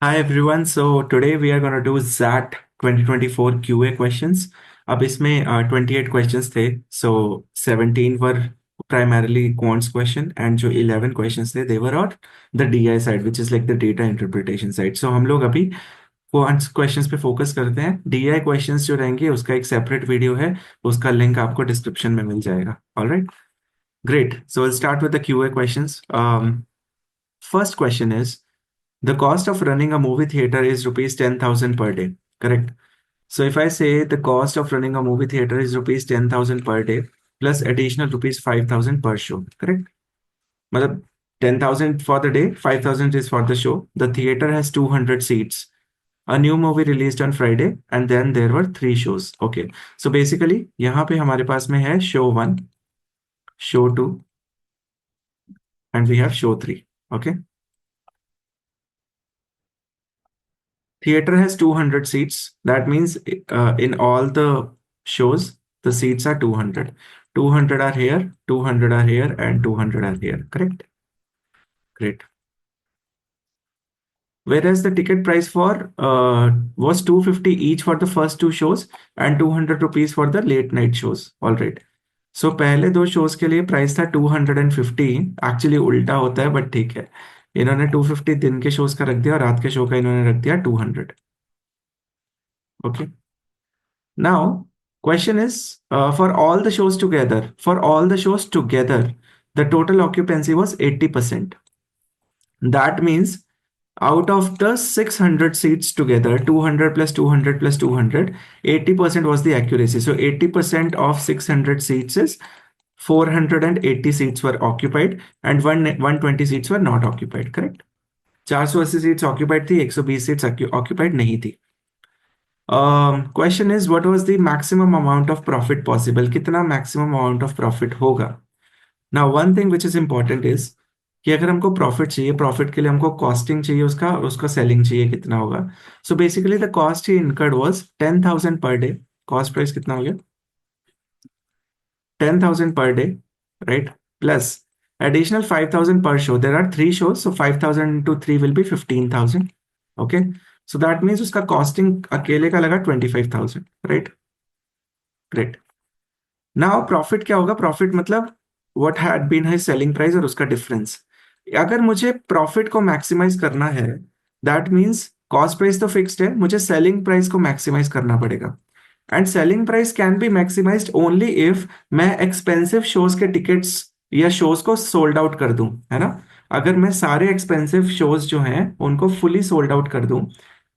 Hi everyone. So today we are going to do ZAT 2024 QA questions. अब इसमें 28 questions थे. So 17 were primarily quants question and जो 11 questions थे they were on the DI side, which is like the data interpretation side. So हम लोग अभी quants questions पे focus करते हैं. DI questions जो रहेंगे उसका एक separate video है. उसका link आपको description में मिल जाएगा. All right. Great. So we'll start with the QA questions. First question is, the cost of running a movie theater is rupees 10,000 per day. Correct. So if I say the cost of running a movie theater is rupees 10,000 per day plus additional rupees 5,000 per show. Correct. मतलब 10,000 for the day, 5,000 is for the show. The theater has 200 seats. A new movie released on Friday and then there were 3 shows. Okay. So basically यहाँ पे हमारे पास में है show 1, show 2 and we have show 3. Okay. Theater has 200 seats. That means in all the shows, the seats are 200. 200 are here, 200 are here, and 200 are here. Correct? Great. Whereas the ticket price for was 250 each for the first 2 shows and 200 rupees for the late night shows. All right. So पहले 2 shows के लिए price था 250. Actually उल्टा होता है but ठीक है. इन्होंने 250 दिन के शोज का रख दिया और रात के शो का इन्होंने रख दिया 200. Okay. Now, question is for all the shows together, the total occupancy was 80%. That means out of the 600 seats together, 200 plus 200 plus 200, 80% was the accuracy. So 80% of 600 seats is 480 seats were occupied and 120 seats were not occupied, correct? 480 seats occupied थी, 120 seats occupied नहीं थी. Question is, what was the maximum amount of profit possible? कितना maximum amount of profit होगा? Now one thing which is important is कि अगर हमको profit चाहिए, profit के लिए हमको कॉस्टिंग चाहिए उसका और उसका सेलिंग चाहिए कितना होगा. So basically the cost he incurred was 10,000 per day. Cost price कितना हो गया? 10,000 per day, right? Plus additional 5,000 per show. There are 3 shows, so 5,000 into 3 will be 15,000. Okay. So that means उसका कॉस्टिंग अकेले का लगा 25,000, right? Great. Now प्रॉफिट क्या होगा? Profit मतलब what had been his selling price और उसका डिफरेंस. अगर मुझे प्रॉफिट को मैक्सिमाइज करना है, दैट मीन्स कॉस्ट प्राइस तो फिक्स्ड है, मुझे सेलिंग प्राइस को मैक्सिमाइज करना पड़ेगा. And selling price can be maximised only if मैं एक्सपेंसिव शोज के टिकट्स या शोज को सोल्ड आउट कर दूं, है ना? अगर मैं सारे एक्सपेंसिव शोज जो हैं उनको फुली सोल्ड आउट कर दूं,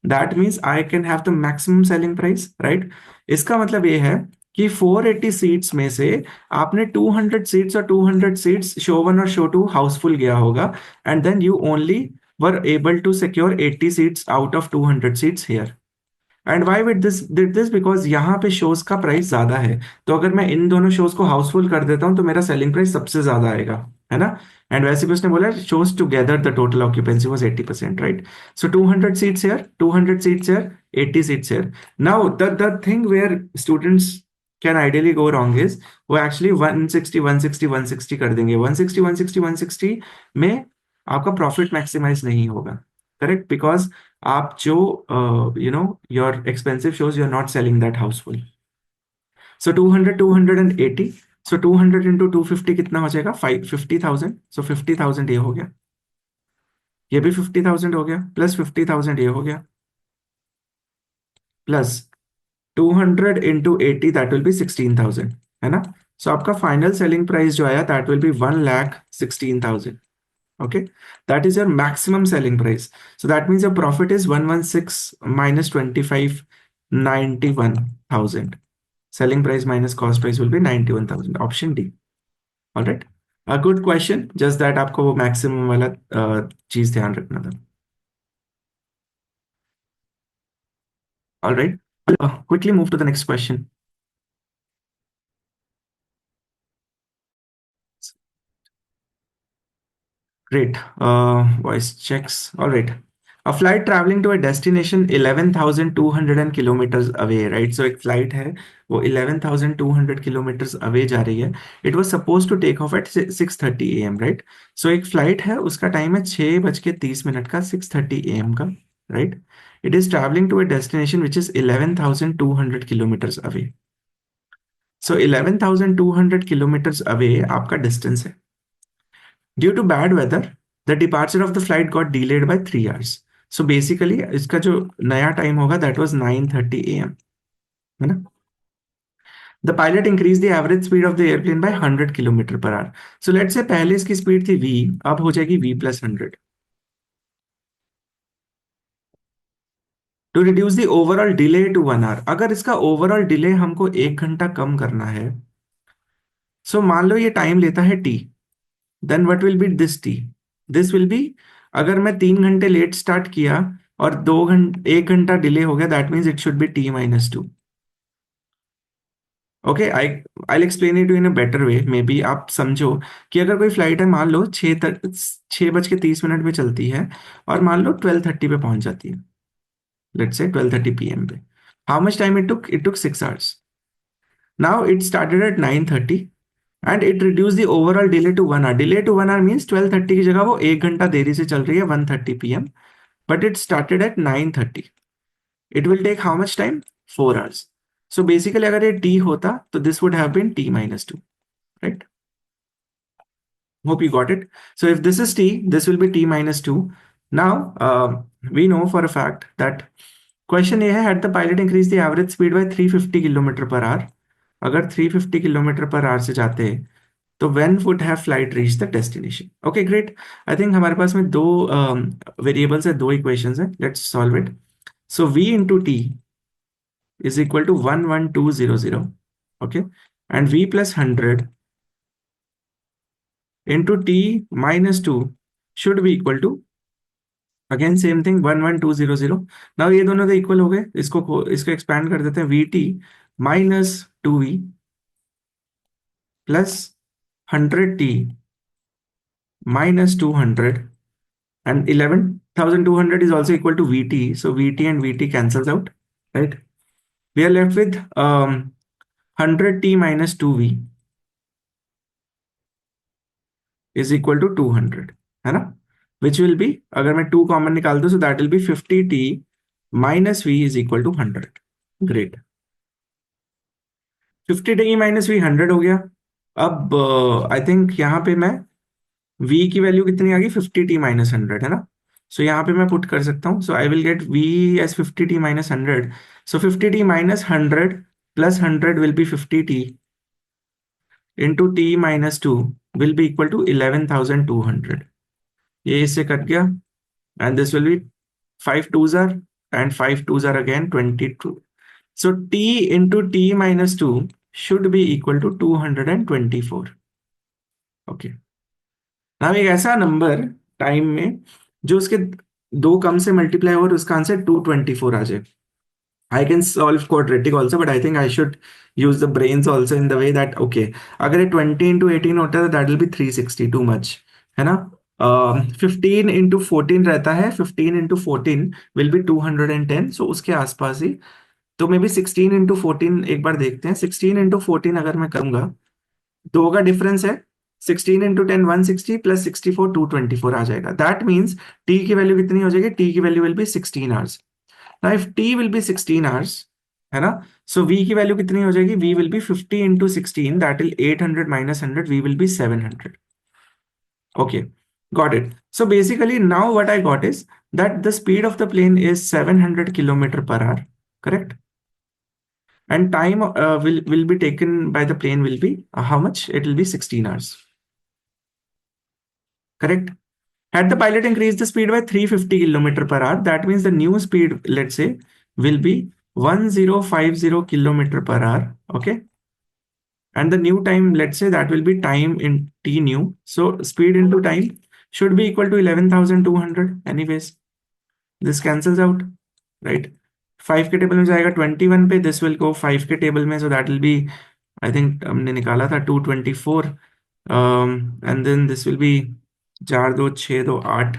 that means I can have the maximum selling price, right? इसका मतलब ये है कि 480 सीट्स में से आपने 200 सीट्स और 200 सीट्स शो 1 और शो 2 हाउसफुल गया होगा and then you only were able to secure 80 seats out of 200 seats here. And why with this did this because यहाँ पे शोज का प्राइस ज्यादा है, तो अगर मैं इन दोनों शोज को हाउसफुल कर देता हूँ तो मेरा सेलिंग प्राइस सबसे ज्यादा आएगा, है ना? एंड वैसे भी उसने बोला shows together the total occupancy was 80%, right? So 200 seats here, 200 seats here, 80 seats here. Now the thing where students can ideally go wrong is वो एक्चुअली 160 160 160 कर देंगे. 160 160 160 में आपका प्रॉफिट मैक्सिमाइज नहीं होगा, करेक्ट? बिकॉज आप जो your expensive shows you are not selling that housefull. So 200 280. So 200 into 250 कितना हो जाएगा? 50,000. सो 50,000 ये हो गया, ये भी 50,000 हो गया, प्लस 50,000 ये हो गया, plus 200 into 80 that will B 16,000, है ना? सो आपका फाइनल सेलिंग प्राइस जो आया that will B 1,16,000. Okay, that is your maximum selling price. So that means your profit is 116 minus 25, 91,000. Selling price minus cost price will be 91,000. Option D. All right. A good question. Just that आपको वो maximum वाला चीज ध्यान रखना था. All right. Quickly move to the next question. Great. Voice checks. All right. A flight traveling to a destination 11,200 kilometers away, right? So एक flight है वो 11,200 kilometers away जा रही है. It was supposed to take off at 6:30 a.m. right? So एक flight है उसका time है 6:30 का 6:30 a.m. का. right? It is traveling to a destination which is 11,200 kilometers away. So 11,200 kilometers away आपका distance है. Due to bad weather, the departure of the flight got delayed by 3 hours. So basically इसका जो नया time होगा that was 9:30 a.m. है ना? The pilot increased the average speed of the airplane by 100 kilometre per hour. So let's say पहले इसकी speed थी v, अब हो जाएगी v plus 100. To reduce the overall delay to 1 hour. अगर इसका ओवरऑल डिले हमको 1 घंटा कम करना है, सो मान लो ये टाइम लेता है t, then what will be this t? This will be, अगर मैं 3 घंटे लेट स्टार्ट किया और 1 घंटा डिले हो गया, that means it should be t-2. Okay, I explain it in a better way. May be आप समझो कि अगर कोई फ्लाइट है, मान लो 6:30 पे चलती है और मान लो 12:30 पे पहुंच जाती है, लेट्स से 12:30 p.m. पे. How much time it took? It took 6 hours. Now it started at 9:30 and it reduce the overall delay to 1 hour. Delay to 1 hour means 12:30 की जगह वो 1 घंटा देरी से चल रही है, 1:30 p.m. But it started at 9:30. It will take how much time? 4 hours. So basically अगर ये t होता तो this would have been t-2, right? Hope you got it. So if this is t, this will be t-2. Now we know for a fact that question ये है, had the pilot increase the average speed by 350 kilometre per hour. अगर 350 kilometre per hour से जाते तो when would have flight reach the destination? Okay, great. I think हमारे पास में दो variables है, दो इक्वेशंस है. Let's solve it. So v into t is equal to 11200. Okay, and v plus 100 into t-2 should be equal to, again same thing, 11200. Now ये दोनों तो equal हो गए, इसको एक्सपैंड कर देते हैं. We T minus 2v plus 100t minus 200 and 11,200 is also equal to vt. So vt and vt cancels out, right? We are left with 100t minus 2v is equal to 200, है ना? Which will be, अगर मैं 2 common निकाल दूं, so that will be 50t minus v is equal to 100. Great. 50t minus v 100 हो गया. अब I think यहाँ पे मैं v की वैल्यू कितनी आ गई? 50t माइनस 100, है ना? सो यहाँ पे मैं पुट कर सकता हूँ. So I will get v as 50t minus 100. So 50t minus 100 plus 100 will be 50t into t minus 2 will be equal to 11,200. ये इससे कट गया and this will be 5 2s are and 5 2s are again 22. So t into t minus 2 should be equal to 224. Okay. Now एक ऐसा number time में जो उसके दो कम से मल्टीप्लाई हो और उसका आंसर 224 आ जाए. I can solve quadratic also, but I think I should use the brains also in the way that, okay, अगर ये 20 into 18 होता है, that will be 360, too much, है ना? 15 into 14 रहता है, 15 into 14 will be 210, so उसके आसपास ही. तो मे बी 16 इंटू 14 एक बार देखते हैं. 16 इंटू 14 अगर मैं करूंगा, दो का डिफरेंस है. 16 इंटू 10 160 प्लस 64 224 आ जाएगा. दैट मीन्स टी की वैल्यू कितनी हो जाएगी? टी की value will be 16 hours. Now if t will be 16 hours, है ना? सो वी की वैल्यू कितनी हो जाएगी? V will be 50 into 16, that will 800 minus 100, v will be 700. Okay, got it. So basically now what I got is that the speed of the plane is 700 kilometer per hour, correct? And time will be taken by the plane will be how much? It will be 16 hours. Correct? Had the pilot increased the speed by 350 kilometer per hour, that means the new speed, let's say, will be 1050 kilometer per hour. Okay. And the new time, let's say, that will be time in t new. So speed into time should be equal to 11,200. Anyways, this cancels out, right? 5 के table में जाएगा 21 पे, this will go 5 के table में, so that will be, I think हमने निकाला था 224, and then this will be 4 2 6 2 8,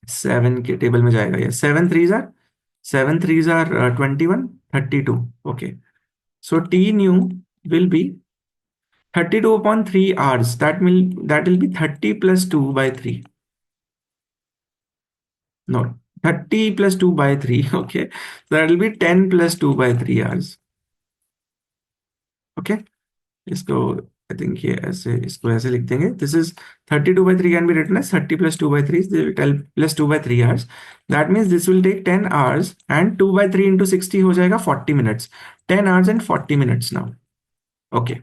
7 के टेबल में जाएगा. ये 7 3s are 21 32. Okay, so t new will be 32 upon 3 hours. That will be 30 plus 2 by 3. No, 30 plus 2 by 3. Okay. So that will be 10 plus 2 by 3 hours. Okay. इसको I think ये ऐसे इसको ऐसे लिख देंगे. This is 32/3 can be written as 30 + 2/3 +2/3 hours. That means this will take 10 hours and 2/3 into 60 हो जाएगा 40 minutes. 10 hours and 40 minutes now. Okay.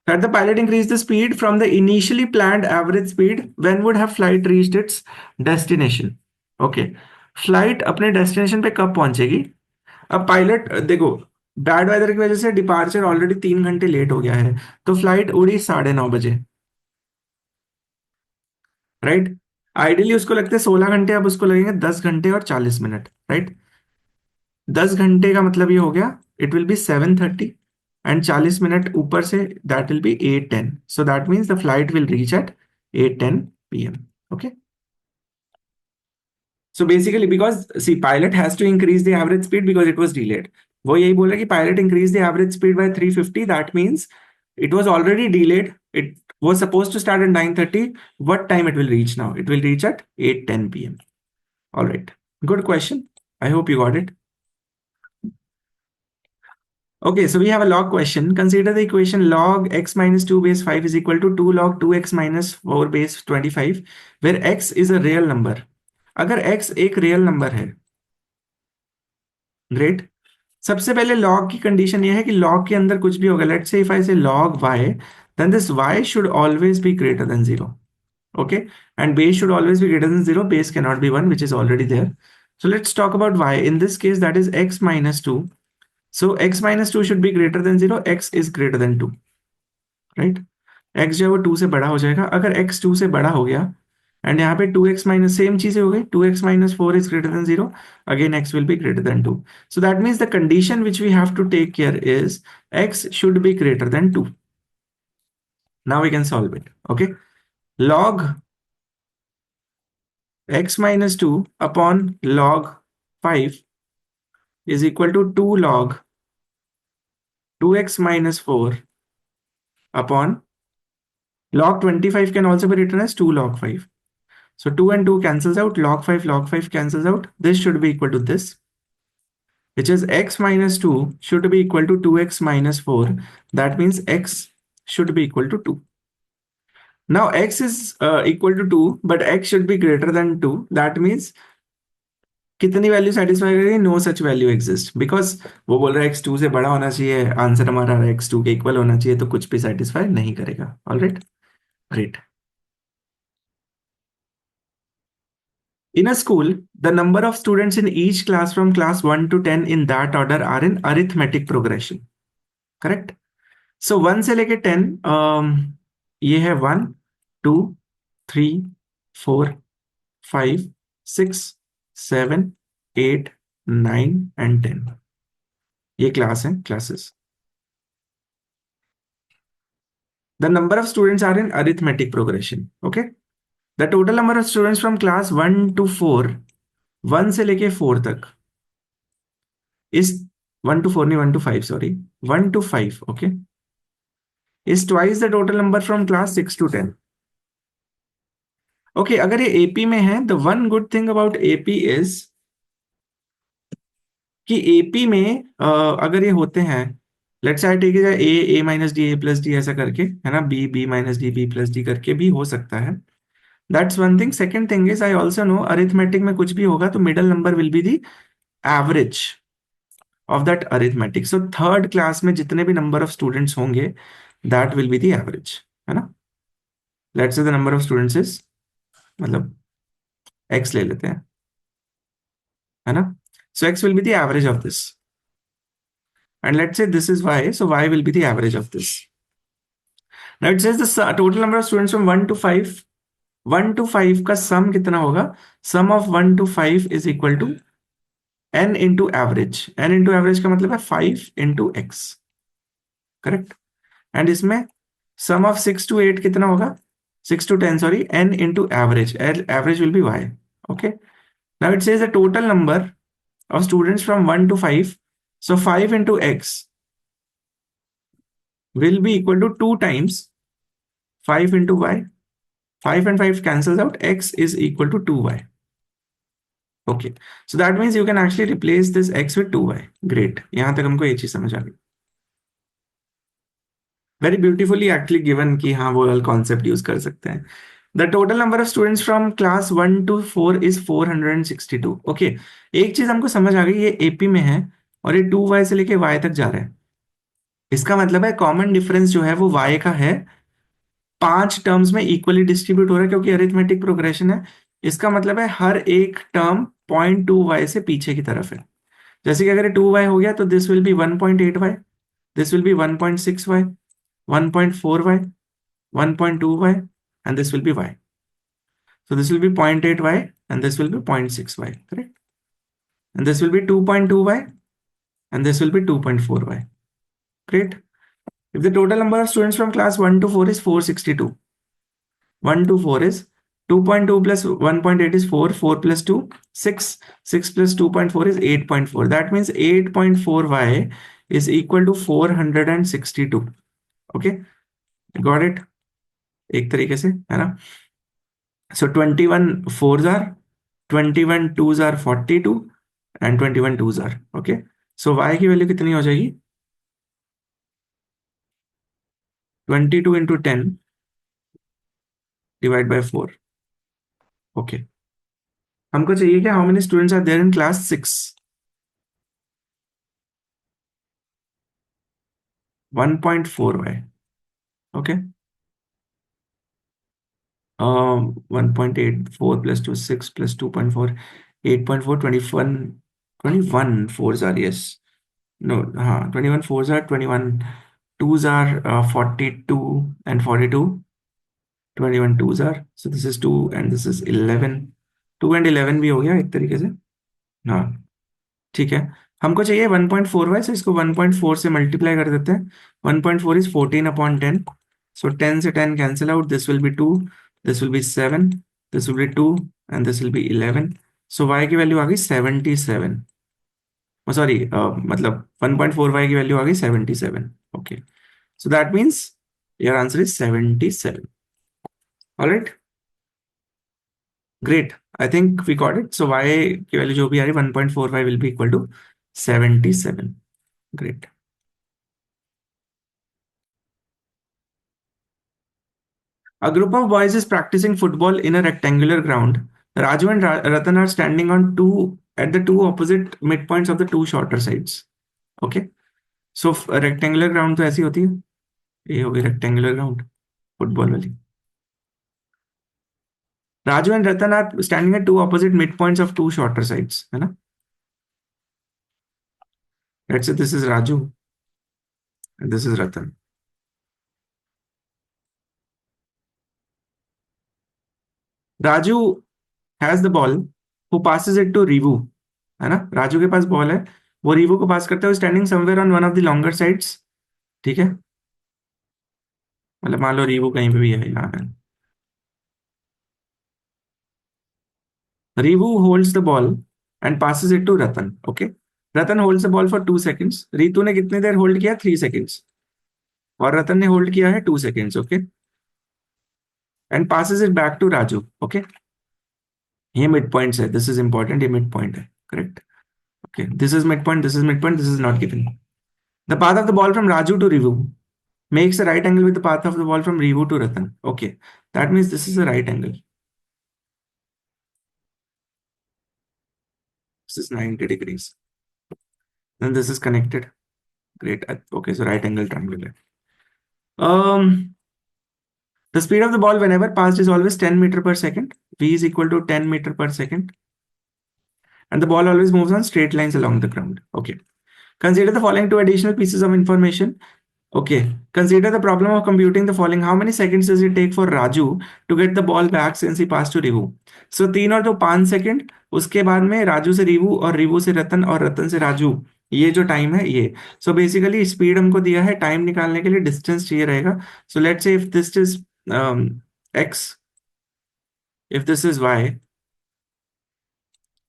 Had the pilot increased the speed from the initially planned average speed, when would have flight reached its destination? Okay. Flight अपने destination पे कब पहुंचेगी? अब pilot देखो, bad weather की वजह से departure already 3 घंटे लेट हो गया है, तो फ्लाइट उड़ी 9:30 बजे. राइट. आइडियली उसको लगते हैं 16 घंटे, अब उसको लगेंगे 10 घंटे और 40 मिनट. राइट. 10 घंटे का मतलब ये हो गया, it will be 7:30 and 40 minute ऊपर से that will be 8:10. So that means the flight will reach at 8:10 PM. Okay. So basically, because see, pilot has to increase the average speed because it was delayed. वो यही बोल रहा है कि pilot increased the average speed by 350. That means it was already delayed. It was supposed to start at 9:30. What time it will reach now? It will reach at 8:10 PM. All right. Good question. I hope you got it. Okay, so we have a log question. Consider the equation log x minus 2 base 5 is equal to 2 log 2x minus 4 base 25, where x is a real number. अगर x एक real number है, great. सबसे पहले log की condition ये है कि log के अंदर कुछ भी होगा. Let's say if I say log y, then this y should always be greater than 0. Okay. And base should always be greater than 0. Base can not be 1 which is already there. So let's talk about y. In this case, that is x minus 2. So x minus 2 should be greater than 0. x is greater than 2. Right. x जो है वो 2 से बड़ा हो जाएगा. अगर x 2 से बड़ा हो गया एंड यहाँ पे 2x माइनस सेम चीजें हो गई. 2x minus 4 is greater than 0. Again x will be greater than 2. So that means the condition which we have to take care is x should be greater than 2. Now we can solve it. Okay. log x minus 2 upon log 5 is equal to 2 log 2x minus 4 upon log 25 can also be written as 2 log 5. So 2 and 2 cancels out, log 5 cancels out. This should be equal to this, which is x minus 2 should be equal to 2x minus 4. That means x should be equal to 2. Now x is equal to 2, but x should be greater than 2. That means कितनी value satisfy करेगी? No such value exist, because वो बोल रहा है x2 से बड़ा होना चाहिए, आंसर हमारा x2 के इक्वल होना चाहिए, तो कुछ भी सेटिस्फाई नहीं करेगा. Alright. Great. In a school, the number of students in each class from class 1 to 10 in that order are in arithmetic progression. Correct? So 1 से लेके 10, ये है 1, 2, 3, 4, 5, 6, 7, 8, 9 and 10. ये क्लास है, classes. The number of students are in arithmetic progression. Okay? The total number of students from class 1 to 4, 1 से लेके 4 तक is 1 to 4 नहीं, 1 to 5, sorry, 1 to 5, okay, is twice the total number from class 6 to 10. Okay, अगर ये AP में है, the one good thing about AP is कि AP में अगर ये होते हैं, लेट्स से टेक जाए A minus D A plus D ऐसा करके, है ना, B minus D B plus D करके भी हो सकता है. That's one thing. Second thing is I also know arithmetic में कुछ भी होगा तो middle number will be the average of that arithmetic. So third class में जितने भी नंबर ऑफ स्टूडेंट्स होंगे that will be the average, है ना. Let's say the number of students is, मतलब x ले लेते हैं, है ना. So x will be the average of this, and let's say this is y, so y will be the average of this. Now it says the total number of students from 1 to 5, 1 to 5 का sum कितना होगा? Sum of 1 to 5 is equal to n into average. n into average का मतलब है 5 into x, correct. And इसमें sum of 6 to 8 कितना होगा? 6 to 10, sorry, n into average. Average will be y. Okay. Now it says the total number of students from 1 to 5. So 5 into x will be equal to 2 times 5 into y. 5 and 5 cancels out. X is equal to 2y. Okay, so that means you can actually replace this x with 2y। Great, यहां तक हमको ये चीज समझ आ गई। Very beautifully actually given कि हाँ वो वाला कॉन्सेप्ट यूज कर सकते हैं। The total number of students from class 1 to 4 is 462। Okay, एक चीज हमको समझ आ गई, ये एपी में है और ये 2y से लेके y तक जा रहा है। इसका मतलब है कॉमन डिफरेंस जो है वो y का है, 5 टर्म्स में इक्वली डिस्ट्रीब्यूट हो रहा है क्योंकि अरिथमेटिक प्रोग्रेशन है। इसका मतलब है हर एक टर्म 0.2y से पीछे की तरफ है। जैसे कि अगर 2y हो गया तो this will B 1.8y, this will B 1.6y, 1.4y, 1.2y, and this will be y. So this will be 0.8y and this will be 0.6y, correct? And this will be 2.2y and this will be 2.4y. Great. If the total number of students from class 1 to 4 is 462, 1 to 4 is 2.2 plus 1.8 is 4, 4 plus 2, 6, 6 plus 2.4 is 8.4. That means 8.4y is equal to 462. Okay, got it? एक तरीके से है ना? So 21 fours are, 21 twos are 42 and 21 twos are, okay. So y की value कितनी हो जाएगी? 22 into 10 divide by 4, okay. हमको चाहिए कि how many students are there in class 6? 1.4y, okay. 1.84 plus 2, 6 plus 2.4, 8.4, 21, 21 fours are, yes. No, 21 fours are 21, twos are 42 and 42. 21 twos are, so this is 2 and this is 11, 2 and 11 भी हो गया एक तरीके से। हाँ, ठीक है। हमको चाहिए 1.4y, से इसको 1.4 से मल्टीप्लाई कर देते हैं। 1.4 इज 14/10, सो 10 से 10 cancel out, this will be 2, this will B 7, this will be 2 and this will B 11। So y की वैल्यू आ गई 77, सॉरी मतलब 1.4y की वैल्यू आ गई 77। Okay, so that means your answer is 77। Alright, great, I think we got it. So y की value जो भी आ रही 1.45 will be equal to 77। Great. A group of boys is practicing football in a rectangular ground. Raju and Ratan are standing on two at the two opposite midpoints of the two shorter sides. Okay. So rectangular ground तो ऐसी होती है, ये होगी rectangular ground football वाली। Raju and Ratan are standing at two opposite midpoints of two shorter sides, है ना? Let's say this is Raju and this is Ratan. Raju has the ball, who passes it to Rivu, है ना? राजू के पास ball है, वो review को पास करते हुए standing somewhere on one of the longer sides. ठीक है, मतलब मान लो रीवू कहीं पे भी है, यहाँ है। Rivu holds the ball and passes it to Ratan. Okay, Ratan holds the ball for 2 seconds. Ritu ने कितनी देर होल्ड किया? 3 सेकेंड्स। और रतन ने होल्ड किया है 2 seconds. Okay, and passes it back to Raju. Okay, ये मिड पॉइंट है, दिस इज इंपॉर्टेंट, ये मिड पॉइंट है, correct. Okay, this is mid point, this is mid point, this is not given. The path of the ball from Raju to Rivu makes a right angle with the path of the ball from Rivu to Ratan. Okay, that means this is a right angle. This is 90 degrees. Then this is connected. Great. Okay, so right angle triangle. The speed of the ball whenever passed is always 10 meter per second. V is equal to 10 meter per second. And the ball always moves on straight lines along the ground. Okay. Consider the following two additional pieces of information. Okay. Consider the problem of computing the following. How many seconds does it take for Raju to get the ball back since he passed to Rivu? So 3 और 2 5 second, उसके बाद में राजू से review और review से रतन और रतन से राजू, ये जो टाइम है ये। सो बेसिकली स्पीड हमको दिया है, टाइम निकालने के लिए डिस्टेंस चाहिए रहेगा। So let's say if this is x, if this is y,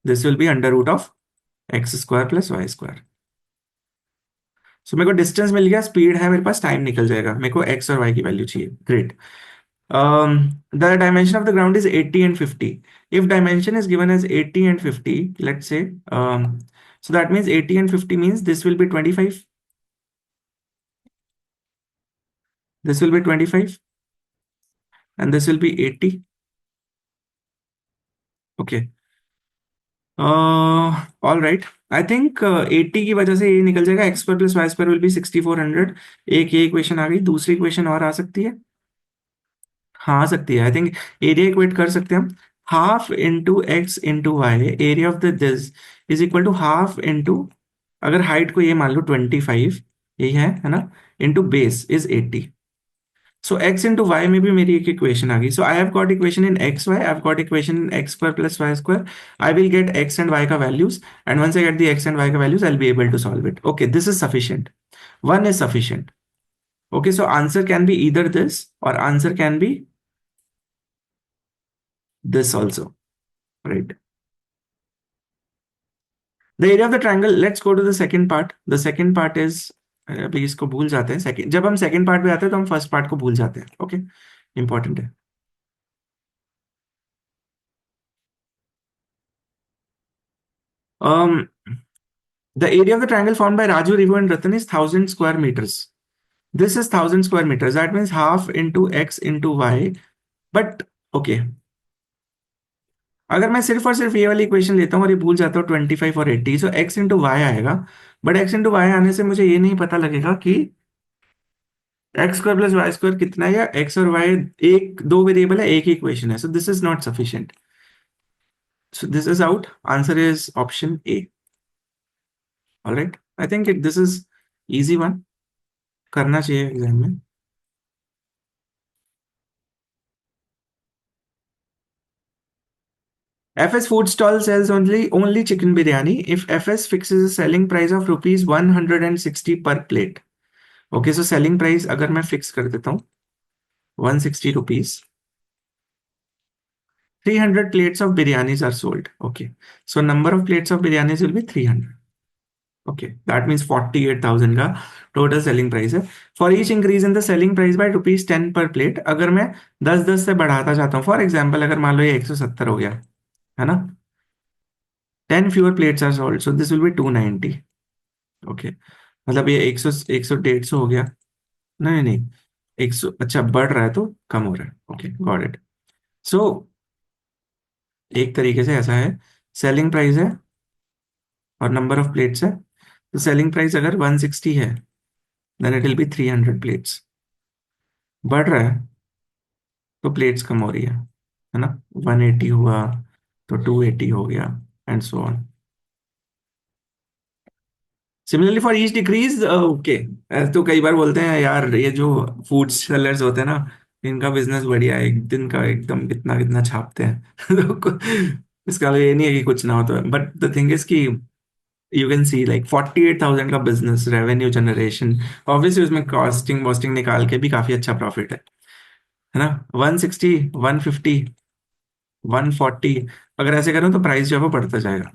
this will be under root of x square plus y square. सो मेरे को डिस्टेंस मिल गया, स्पीड है मेरे पास, टाइम निकल जाएगा, मेरे को x और y की वैल्यू चाहिए। Great. The dimension of the ground is 80 and 50. If dimension is given as 80 and 50, let's say, so that means 80 and 50 means this will be 25. This will be 25 and this will be 80. Okay. All right. I think 80 की वजह से ये निकल जाएगा, x square plus y square will be 6400. एक ये equation आ गई. दूसरी इक्वेशन और आ सकती है. हाँ आ सकती है. आई थिंक एरिया इक्वेट कर सकते हैं हम. Half into x into y, area of the this is equal to half into, अगर हाइट को ये मान लो 25, यही है ना, into base is 80. So x into y में भी मेरी एक इक्वेशन आ गई. So I have got equation in x y. I've got equation in x square plus y square. I will get x and y का values, and once I get the x and y का values, I'll be able to solve it. Okay, this is sufficient. One is sufficient. Okay, so answer can be either this or answer can be this also, right? The area of the triangle. Let's go to the second part. The second part is, अभी इसको भूल जाते हैं. Second, जब हम second part पे आते हैं तो हम फर्स्ट पार्ट को भूल जाते हैं. ओके, इंपॉर्टेंट है. um the area of the triangle formed by Raju, Rivu and Ratan is 1000 square meters. This is 1000 square meters. That means half into x into y. But okay, अगर मैं सिर्फ और सिर्फ ये वाली इक्वेशन लेता हूँ और ये भूल जाता हूँ 25 और 80, सो x इंटू वाई आएगा. बट x इंटू वाई आने से मुझे ये नहीं पता लगेगा कि x square plus y square कितना है, या x और y एक दो वेरिएबल है, एक ही इक्वेशन है. सो this is not sufficient. So this is out. Answer is option A. Alright, I think this is easy one. करना चाहिए एग्जाम में. FS Food Stall sells only chicken biryani. If FS fixes a selling price of rupees 160 per plate. Okay, so selling price अगर मैं fix कर देता हूँ 160 rupees. 300 plates of biryanis are sold. Okay, so number of plates of biryanis will be 300. Okay, that means 48,000 का total selling price है. For each increase in the selling price by rupees 10 per plate, अगर मैं 10-10 से बढ़ाता जाता हूँ, for example अगर मान लो ये 170 हो गया है ना, 10 fewer plates are sold, so this will be 290. Okay, मतलब ये 100 100 150 हो गया. नहीं नहीं, 100, अच्छा बढ़ रहा है तो कम हो रहा है. Okay, got it. सो एक तरीके से ऐसा है, सेलिंग प्राइस है और नंबर ऑफ प्लेट्स है. तो सेलिंग प्राइस अगर 160 है, then it will be 300 plates. बढ़ रहा है तो प्लेट्स कम हो रही है ना. 180 हुआ तो 280 हो गया, and so on. Similarly for each decrease. Okay, तो कई बार बोलते हैं यार ये जो फूड सेलर्स होते हैं ना, इनका बिजनेस बढ़िया है, एक दिन का एकदम कितना कितना छापते हैं. इसका मतलब ये नहीं है कि कुछ ना हो. तो बट द थिंग इज कि यू कैन सी लाइक 48,000 का बिजनेस रेवेन्यू जनरेशन, ऑब्वियसली उसमें कॉस्टिंग वॉस्टिंग निकाल के भी काफी अच्छा प्रॉफिट है ना. 160, 150, 140, अगर ऐसे करूं तो प्राइस जो है वो बढ़ता जाएगा.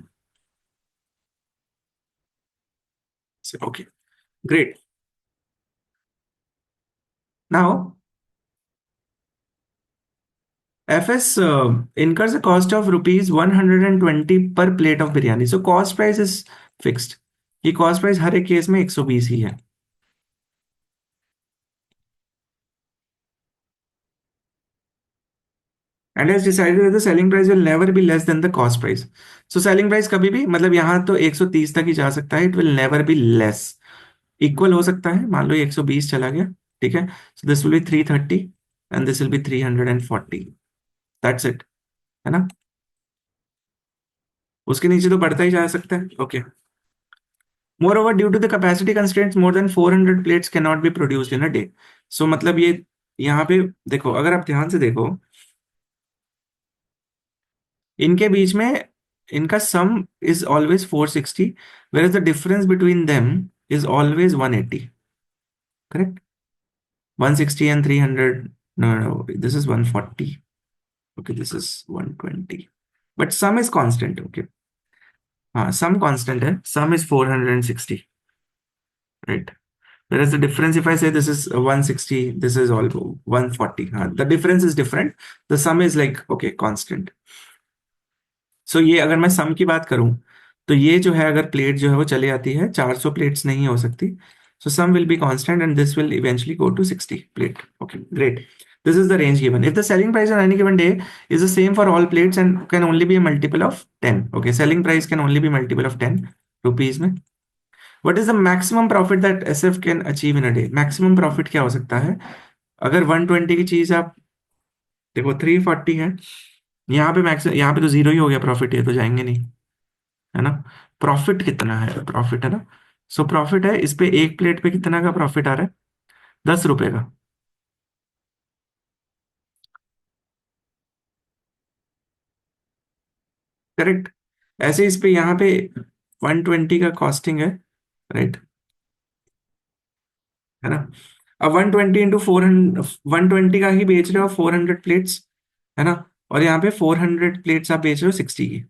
Okay, great. Now FS incurs a cost of rupees 120 per plate of biryani. So cost price is fixed. ये cost price हर एक केस में 120 ही है. And has decided that the selling price will never be less than the cost price. So selling price कभी भी, मतलब यहाँ तो 130 तक ही जा सकता है. It will never be less. Equal हो सकता है, मान लो ये 120 चला गया, ठीक है. So this will be 330 and this will be 340. That's it, है ना. उसके नीचे तो बढ़ता ही जा सकता है. Okay. Moreover, due to the capacity constraints, more than 400 plates cannot be produced in a day. So मतलब ये यहाँ पे देखो, अगर आप ध्यान से देखो, इनके बीच में इनका सम is always 460, whereas the difference between them is always 180. Correct? 160 and 300. No, no, this is 140. Okay, this is 120. But sum is constant. Okay. हाँ, sum constant है. Sum is 460. Right. Whereas the difference, if I say this is 160, this is all 140. The difference is different. The sum is like, okay, constant. So ये अगर मैं सम की बात करूं, तो ये जो है अगर प्लेट जो है वो चली आती है, 400 प्लेट्स नहीं हो सकती. So sum will be constant and this will eventually go to 60 plate. Okay, great. This is the range given. If the selling price on any given day is the same for all plates and can only be a multiple of 10. Okay, selling price can only be multiple of 10 rupees में. What is the maximum profit that SF can achieve in a day? Maximum profit क्या हो सकता है? अगर 120 की चीज आप देखो 340 है, यहाँ पे मैक्सिमम, यहाँ पे तो जीरो ही हो गया प्रॉफिट, ये तो जाएंगे नहीं, है ना. प्रॉफिट कितना है, प्रॉफिट है ना. सो प्रॉफिट है इस पे, एक प्लेट पे कितना का प्रॉफिट आ रहा है, 10 रुपए का. करेक्ट. ऐसे इस पे यहाँ पे 120 का कॉस्टिंग है, राइट, है ना. अब 120 इंटू 400, 120 का ही बेच रहे हो 400 प्लेट्स, है ना. और यहाँ पे 400 प्लेट्स आप बेच रहे हो 60 की.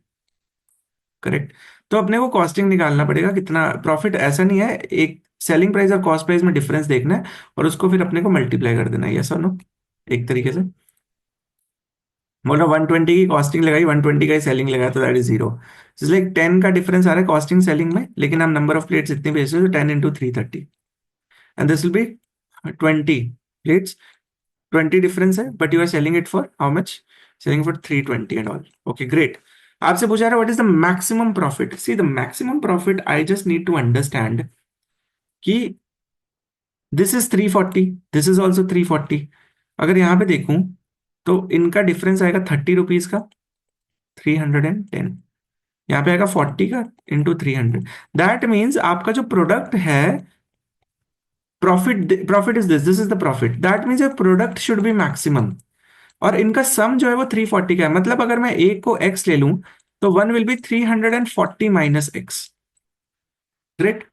करेक्ट. तो अपने को कॉस्टिंग निकालना पड़ेगा कितना प्रॉफिट. ऐसा नहीं है, एक सेलिंग प्राइस और कॉस्ट प्राइस में डिफरेंस देखना है और उसको फिर अपने को मल्टीप्लाई कर देना है, यस और नो, एक तरीके से. बोलो 120 की कॉस्टिंग लगाई, 120 का ही सेलिंग लगाया, तो दैट इज जीरो. लाइक 10 का डिफरेंस आ रहा है कॉस्टिंग सेलिंग में, लेकिन हम नंबर ऑफ प्लेट्स इतनी बेच रहे हो, तो 10 into 330 and this will be 20 plates. 20 difference है, but you are selling it for how much, selling for 320 and all. Okay, great. आपसे पूछा रहा है what is the maximum profit. See the maximum profit, I just need to understand कि this is 340, this is also 340. अगर यहाँ पे देखूं तो इनका डिफरेंस आएगा 30 रुपीज का, 310. यहाँ पे आएगा 40 का इंटू 300. दैट मीन्स आपका जो प्रोडक्ट है, profit is this, this is the profit. That means your product should be maximum. और इनका सम जो है वो 340 का है. मतलब अगर मैं एक को x ले लूं, तो one will be 340 minus x. Great.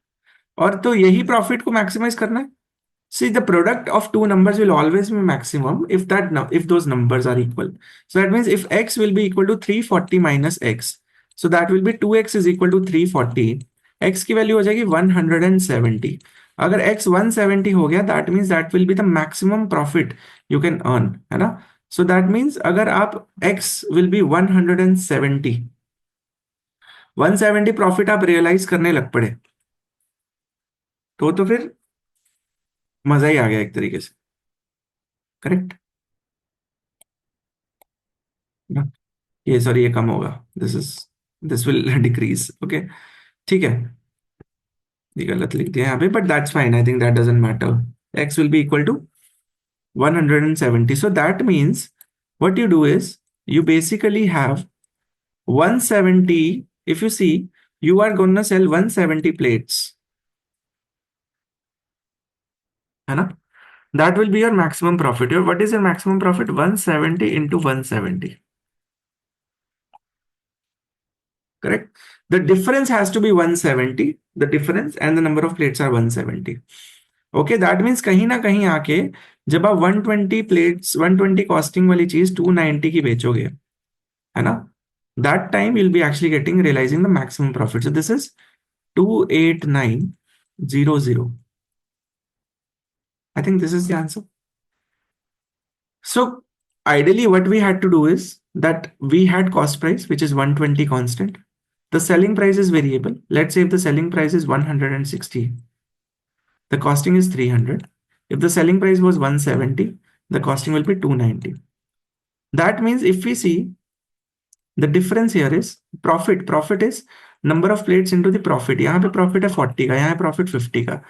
और तो यही प्रॉफिट को मैक्सिमाइज करना है. See, the product of two numbers will always be maximum if if those numbers are equal. So that means if x will be equal to 340 minus x, so that will be 2x is equal to 340. x की value हो जाएगी 170. अगर x 170 हो गया, that means that will be the maximum profit you can earn, है ना. So that means अगर आप x will be 170, 170 प्रॉफिट आप रियलाइज करने लग पड़े, तो फिर मजा ही आ गया एक तरीके से. करेक्ट. ये सॉरी, ये कम होगा, दिस विल डिक्रीज. ओके, ठीक है. ये गलत लिख दिया यहाँ पे, but that's fine, I think that doesn't matter. X will be equal to 170. So that means what you do is you basically have 170. If you see, you are gonna sell 170 plates, है ना. That will be your maximum profit. What is your maximum profit? 170 into 170. Correct. The difference has to be 170. The difference and the number of plates are 170. Okay, that means कहीं ना कहीं आके जब आप 120 plates, 120 costing वाली चीज 290 की बेचोगे, है ना, that time will be actually getting realising the maximum profit. So this is 28900. I think this is the answer. So ideally what we had to do is that we had cost price, which is 120 constant. The selling price is variable. Let's say if the selling price is 160, the costing is 300. If the selling price was 170, the costing will be 290. That means if we see, the difference here is profit. Profit is number of plates into the profit. यहाँ पे profit है 40 का, यहाँ profit 50 का.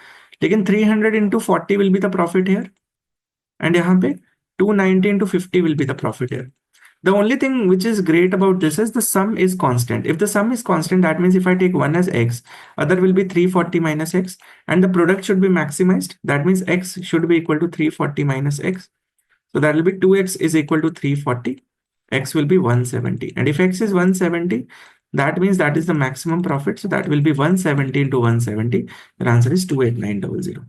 लेकिन 300 into 40 will be the profit here. And यहाँ पे 290 into 50 will be the profit here. The only thing which is great about this is the sum is constant. If the sum is constant, that means if I take one as x, other will be 340 minus x, and the product should be maximized. That means x should be equal to 340 minus x. So that will be 2x is equal to 340. X will be 170. And if x is 170, that means that is the maximum profit. So that will be 170 into 170. Your answer is 28900.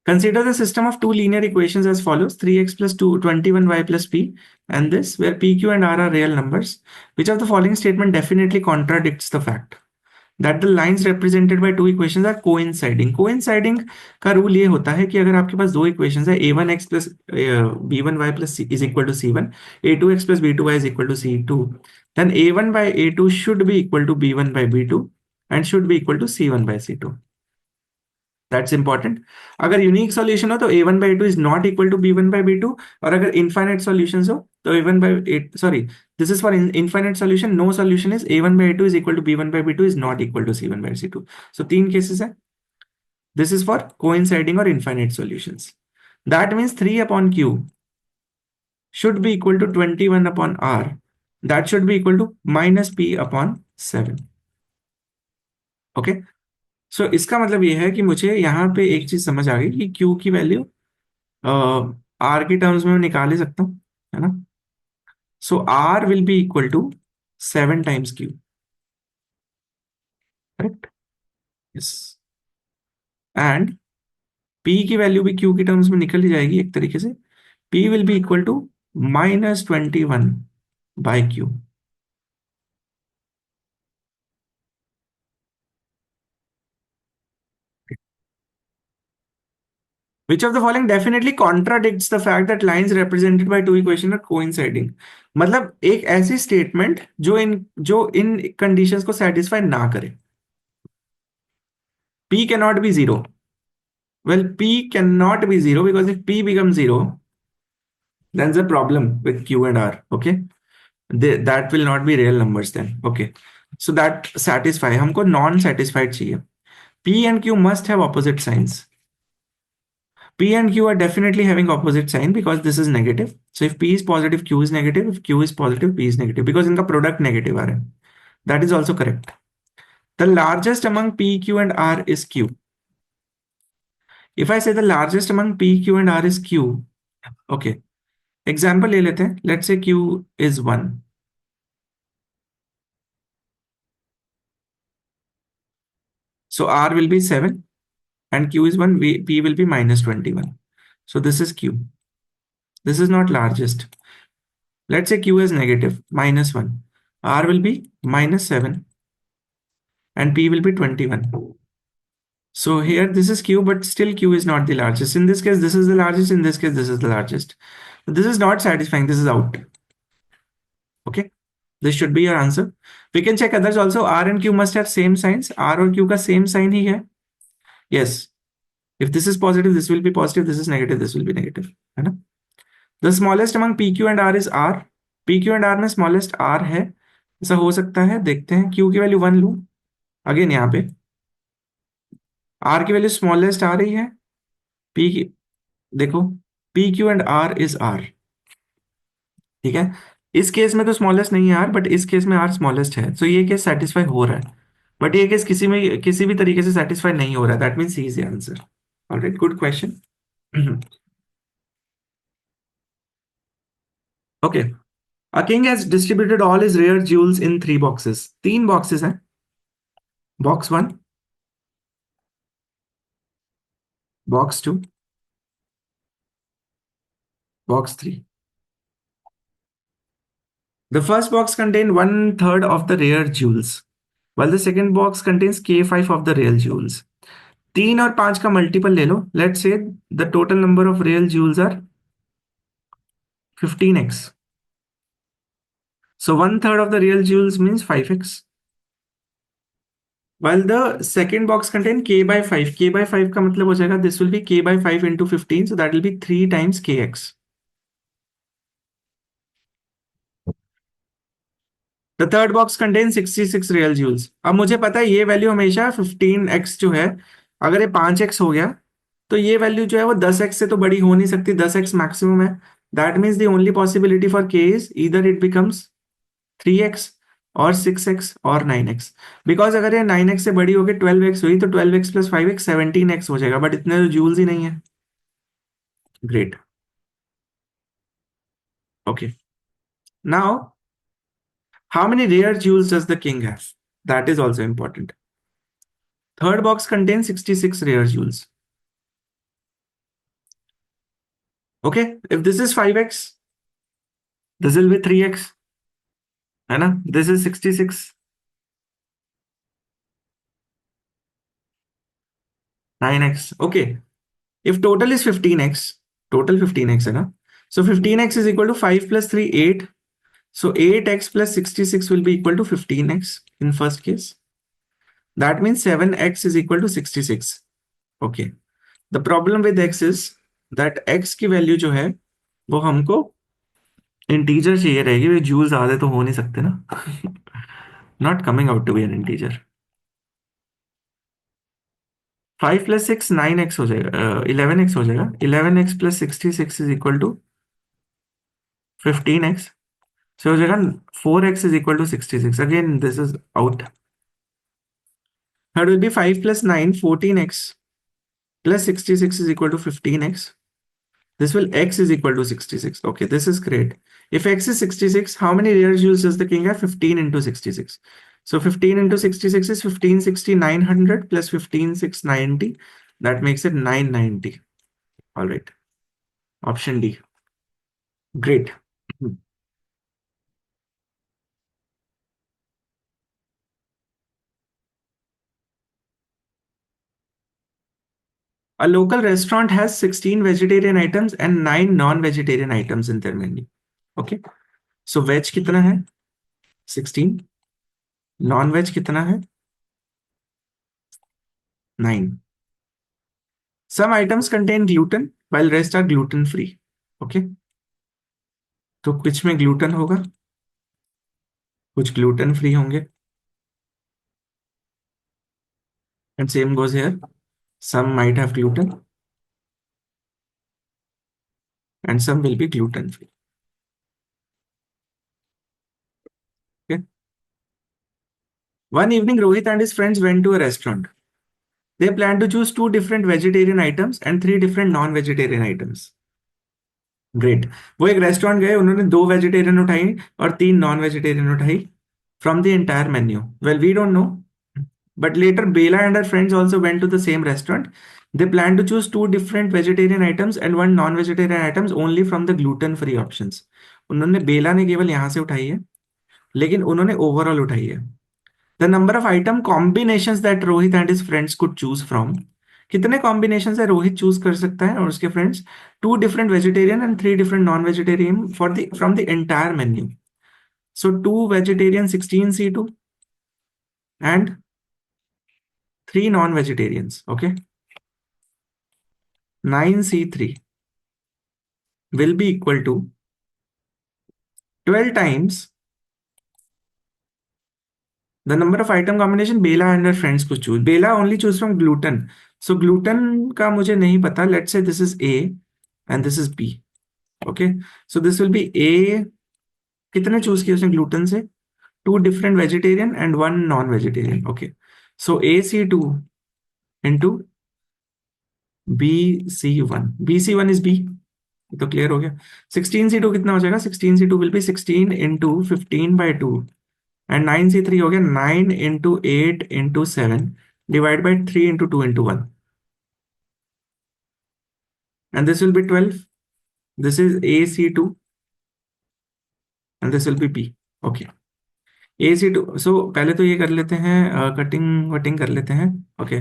Consider the system of two linear equations as follows: 3x plus 21y plus p, and this, where p, q, and r are real numbers. Which of the following statement definitely contradicts the fact? That the lines represented by two equations are coinciding. Coinciding का rule ये होता है कि अगर आपके पास दो equations है, a1x plus b1y plus is equal to c1, a2x plus b2y is equal to c2, then a1 by a2 should be equal to b1 by b2 and should be equal to c1 by c2. That's important. अगर unique solution हो तो a1 by a2 is not equal to b1 by b2, और अगर infinite solutions हो तो a1 by a, sorry, this is for infinite solution, no solution is a1 by a2 is equal to b1 by b2 is not equal to c1 by c2। So तीन cases है। This is for coinciding और infinite solutions. That means 3 upon q should be equal to 21 upon r, that should be equal to minus p upon 7। Okay, सो इसका मतलब ये है कि मुझे यहाँ पे एक चीज समझ आ गई कि q की वैल्यू आर के टर्म्स में मैं निकाल ही सकता हूँ, है ना। So R will be equal to 7 times Q, correct. Yes, and P की वैल्यू भी क्यू की टर्म्स में निकल ही जाएगी एक तरीके से। P will be equal to -21 by Q. Which of the following definitely contradicts the fact that lines represented by two equations are coinciding? मतलब एक ऐसी स्टेटमेंट जो इन कंडीशंस को सेटिस्फाई ना करे। P cannot be zero. Well, P cannot be zero because if P becomes zero, then there's a problem with Q and R. Okay, that will not be real numbers then. Okay, so that satisfy हमको non satisfied चाहिए। P and Q must have opposite signs. P and Q are definitely having opposite sign because this is negative. So if P is positive, Q is negative. If Q is positive, P is negative because इनका product negative आ रहा है. That is also correct. The largest among P, Q and R is Q. If I say the largest among P, Q and R is Q, okay. Example ले लेते हैं. Let's say Q is 1. So R will be 7 and Q is 1. P will be -21. So this is Q. This is not largest. Let's say Q is negative, -1. R will be -7 and P will be 21. So here this is Q, but still Q is not the largest. In this case, this is the largest. In this case, this is the largest. This is not satisfying. This is out. Okay. This should be your answer. We can check others also. R and Q must have same signs. R और Q का same sign ही है. Yes. If this is positive, this will be positive. This is negative, this will be negative. है ना? The smallest among PQ and R is R. PQ and R में smallest R है. ऐसा हो सकता है, देखते हैं। Q की वैल्यू 1 लूं अगेन यहाँ पे। R की वैल्यू स्मॉलेस्ट आ रही है। P की देखो, PQ and R is R। ठीक है, इस केस में तो स्मॉलेस्ट नहीं है R, बट इस केस में R स्मॉलेस्ट है। तो ये केस सेटिस्फाई हो रहा है, बट ये केस किसी भी तरीके से सेटिस्फाई नहीं हो रहा है। That means C is the answer. Alright, good question. Okay, a king has distributed all his rare jewels in 3 boxes. 3 boxes हैं। Box 1, box 2, box 3। The first box contains 1/3 of the rare jewels, while the second box contains K5 of the real jewels. 3 और 5 का multiple ले लो। Let's say the total number of real jewels are 15x. So 1/3 of the real jewels means 5x. While the second box contains K by 5. K by 5 का मतलब हो जाएगा, this will be K by 5 into 15. So that will be 3 times KX. The third box contain 66 real jewels. अब मुझे पता है ये value हमेशा 15x जो है, अगर ये 5x हो गया तो ये वैल्यू जो है वो 10x से तो बड़ी हो नहीं सकती। 10x मैक्सिमम है। That means the only possibility for k is either it becomes 3x और 6x और 9x। बिकॉज अगर ये 9x से बड़ी होगी 12x हुई तो 12x प्लस 5x 17x हो जाएगा, बट इतने तो जूल्स ही नहीं है। Great. Okay, now how many rare jewels does the king have? That is also important. Third box contains 66 rare jewels. Okay, if this is 5x, this will be 3x, है ना? This is 66, 9x. Okay. If total is 15x, total 15x है ना? So 15x is equal to 5 plus 3, 8. So 8x plus 66 will be equal to 15x in first case. That means 7x is equal to 66. Okay. The problem with x is that x की value जो है वो हमको integer चाहिए रहेगी, वे joules आधे तो हो नहीं सकते ना. Not coming out to be an integer. 5 plus 6 9x हो जाएगा, 11x हो जाएगा. 11x plus 66 is equal to 15x. So हो जाएगा 4x is equal to 66. Again this is out. Third will be 5 plus 9 14x plus 66 is equal to 15x. This will x is equal to 66. Okay, this is great. If x is 66, how many real joules does the king have? 15 into 66. So 15 into 66 is 1560 900 plus 15690. That makes it 990. All right. Option D. Great. A local restaurant has 16 vegetarian items and 9 non-vegetarian items in their menu. Okay. So veg कितना है? 16. Non-veg कितना है? 9. Some items contain gluten while rest are gluten free. Okay. तो कुछ में gluten होगा, कुछ gluten free होंगे. And same goes here. Some might have gluten and some will be gluten free. Okay. One evening, Rohit and his friends went to a restaurant. They planned to choose 2 different vegetarian items and 3 different non-vegetarian items. Great. वो एक restaurant गए, उन्होंने 2 vegetarian उठाई और 3 non vegetarian उठाई from the entire menu. Well we don't know, but later Bela and her friends also went to the same restaurant. They planned to choose 2 different vegetarian items and 1 non-vegetarian items only from the gluten-free options. उन्होंने बेला ने केवल यहाँ से उठाई है, लेकिन उन्होंने overall उठाई है. The number of item combinations that Rohit and his friends could choose from. कितने कॉम्बिनेशन है रोहित चूज कर सकता है और उसके friends? 2 different vegetarian and 3 different non vegetarian for the from the entire menu. So 2 vegetarian 16C2 and 3 non-vegetarians. Okay. 9C3 will be equal to 12 times the number of item combination Bela and her friends could choose. Bela only choose from gluten. So gluten का मुझे नहीं पता. Let's say this is A and this is B. Okay. So this will be A. कितने choose किए उसने gluten से? 2 different vegetarian and 1 non-vegetarian. Okay. So AC2 into BC1. BC1 is B. तो clear हो गया. 16C2 कितना हो जाएगा? 16C2 will be 16 into 15 by 2 and 9C3 हो गया 9 into 8 into 7 divided by 3 into 2 into 1 and this will be 12. This is AC2 and this will be B. Okay. AC2. So पहले तो ये कर लेते हैं, कटिंग वटिंग कर लेते हैं. Okay.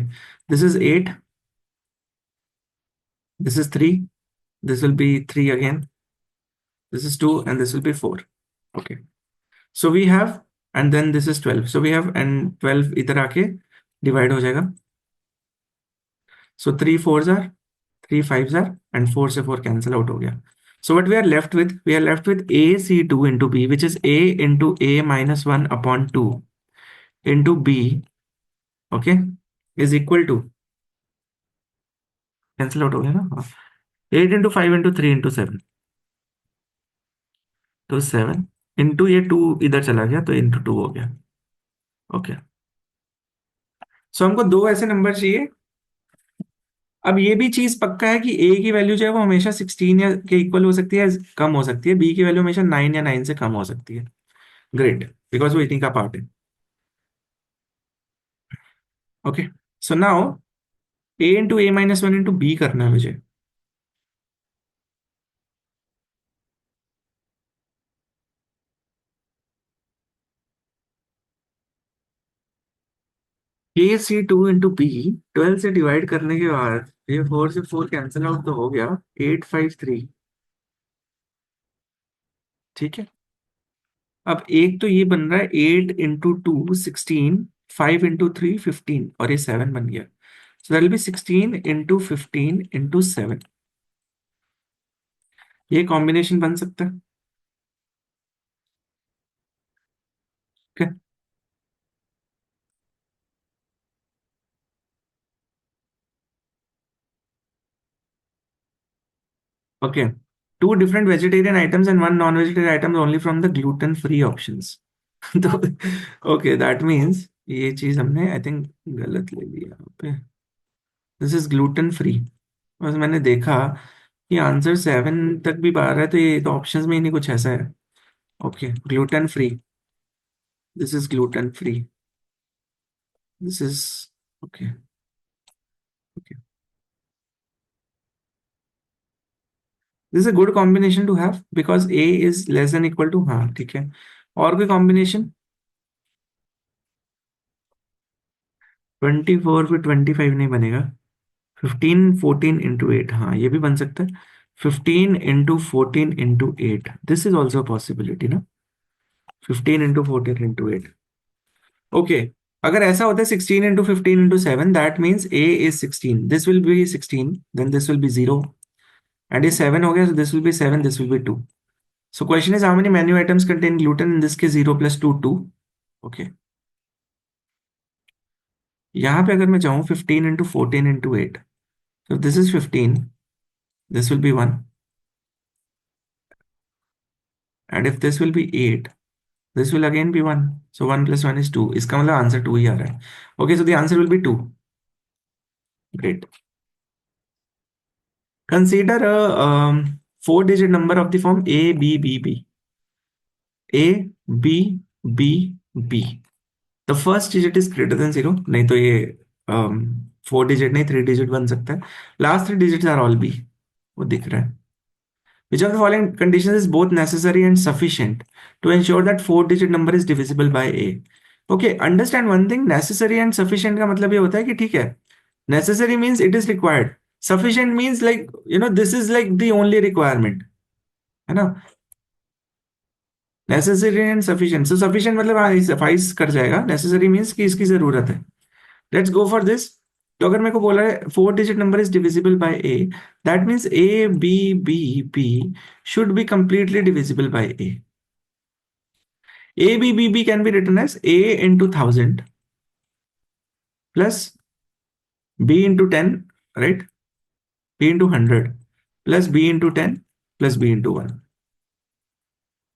This is 8. This is 3. This will be 3 again. This is 2 and this will be 4. Okay. So we have, and then this is 12. So we have, and 12 इधर आके divide हो जाएगा. So 3 4s are, 3 5s are, and 4 से 4 cancel out हो गया. So what we are left with? We are left with AC2 into B, which is A into A minus 1 upon 2 into B, okay, is equal to, cancel out हो गया ना? 8 into 5 into 3 into 7. तो 7 into ये 2 इधर चला गया तो into 2 हो गया. ओके. सो हमको 2 ऐसे नंबर चाहिए. अब ये भी चीज पक्का है कि ए की वैल्यू जो है वो हमेशा 16 या के इक्वल हो सकती है, कम हो सकती है. बी की वैल्यू हमेशा 9 या 9 से कम हो सकती है. ग्रेट, बिकॉज वो इतनी का पार्ट है. ओके. सो नाउ ए इंटू ए माइनस वन इंटू बी करना है मुझे. AC2 × B 12 से डिवाइड करने के बाद ये 4 से 4 कैंसिल आउट तो हो गया, 853। ठीक है, अब एक तो ये बन रहा है 8 × 2 16, 5 × 3 15, और ये 7 बन गया। सो दैट विल बी 16 × 15 × 7। ये कॉम्बिनेशन बन सकता है। Okay okay, two different vegetarian items and one non vegetarian items only from the gluten free options. तो ओके, दैट मीन्स ये चीज हमने आई थिंक गलत ले लिया यहाँ पे। This is gluten free. बस मैंने देखा कि आंसर 7 तक भी आ रहा है, तो ये तो ऑप्शंस में ही नहीं कुछ ऐसा है। Okay, gluten free. This is gluten free. This is okay okay. This is a good combination to have because A is less than equal to, हाँ ठीक है। और कोई कॉम्बिनेशन? 24 फिर 25 नहीं बनेगा। 15 14 × 8, हाँ ये भी बन सकता है। 15 × 14 × 8, दिस इज ऑल्सो पॉसिबिलिटी ना। 15 × 14 × 8। ओके, अगर ऐसा होता है 16 × 15 × 7, that means A is 16, this will be 16, then this will be 0, and ये 7 हो गया, so this will be 7, this will be 2. So question is how many menu items contain gluten? In this case 0 + 2 2. Okay. यहाँ पे अगर मैं चाहूँ 15 × 14 × 8, so this is 15, this will be 1, and if this will be 8, this will again be 1. So 1 + 1 is 2. इसका मतलब answer 2 ही आ रहा है। Okay, so the answer will be 2. Great. Consider a 4-digit number of the form A B B B. A B B B. The first digit is greater than 0, नहीं तो ये 4 digit नहीं 3 digit बन सकता है। Last 3 digits are all B, वो दिख रहा है। Which of the following condition is both necessary and sufficient to ensure that 4-digit number is divisible by A? Okay, understand one thing, necessary and sufficient का मतलब ये होता है कि ठीक है, necessary means it is required, sufficient means like this is like the only requirement, है ना। Necessary and sufficient, so sufficient मतलब हाँ सफाइस कर जाएगा, नेसेसरी मीन्स कि इसकी जरूरत है। Let's go for this. तो अगर मेरे को बोला है 4-digit number is divisible by A, that means A B B B should be completely divisible by A. A B B B can be written as A into 1000 plus B into 10, right, B into 100 plus B into 10 plus B into 1।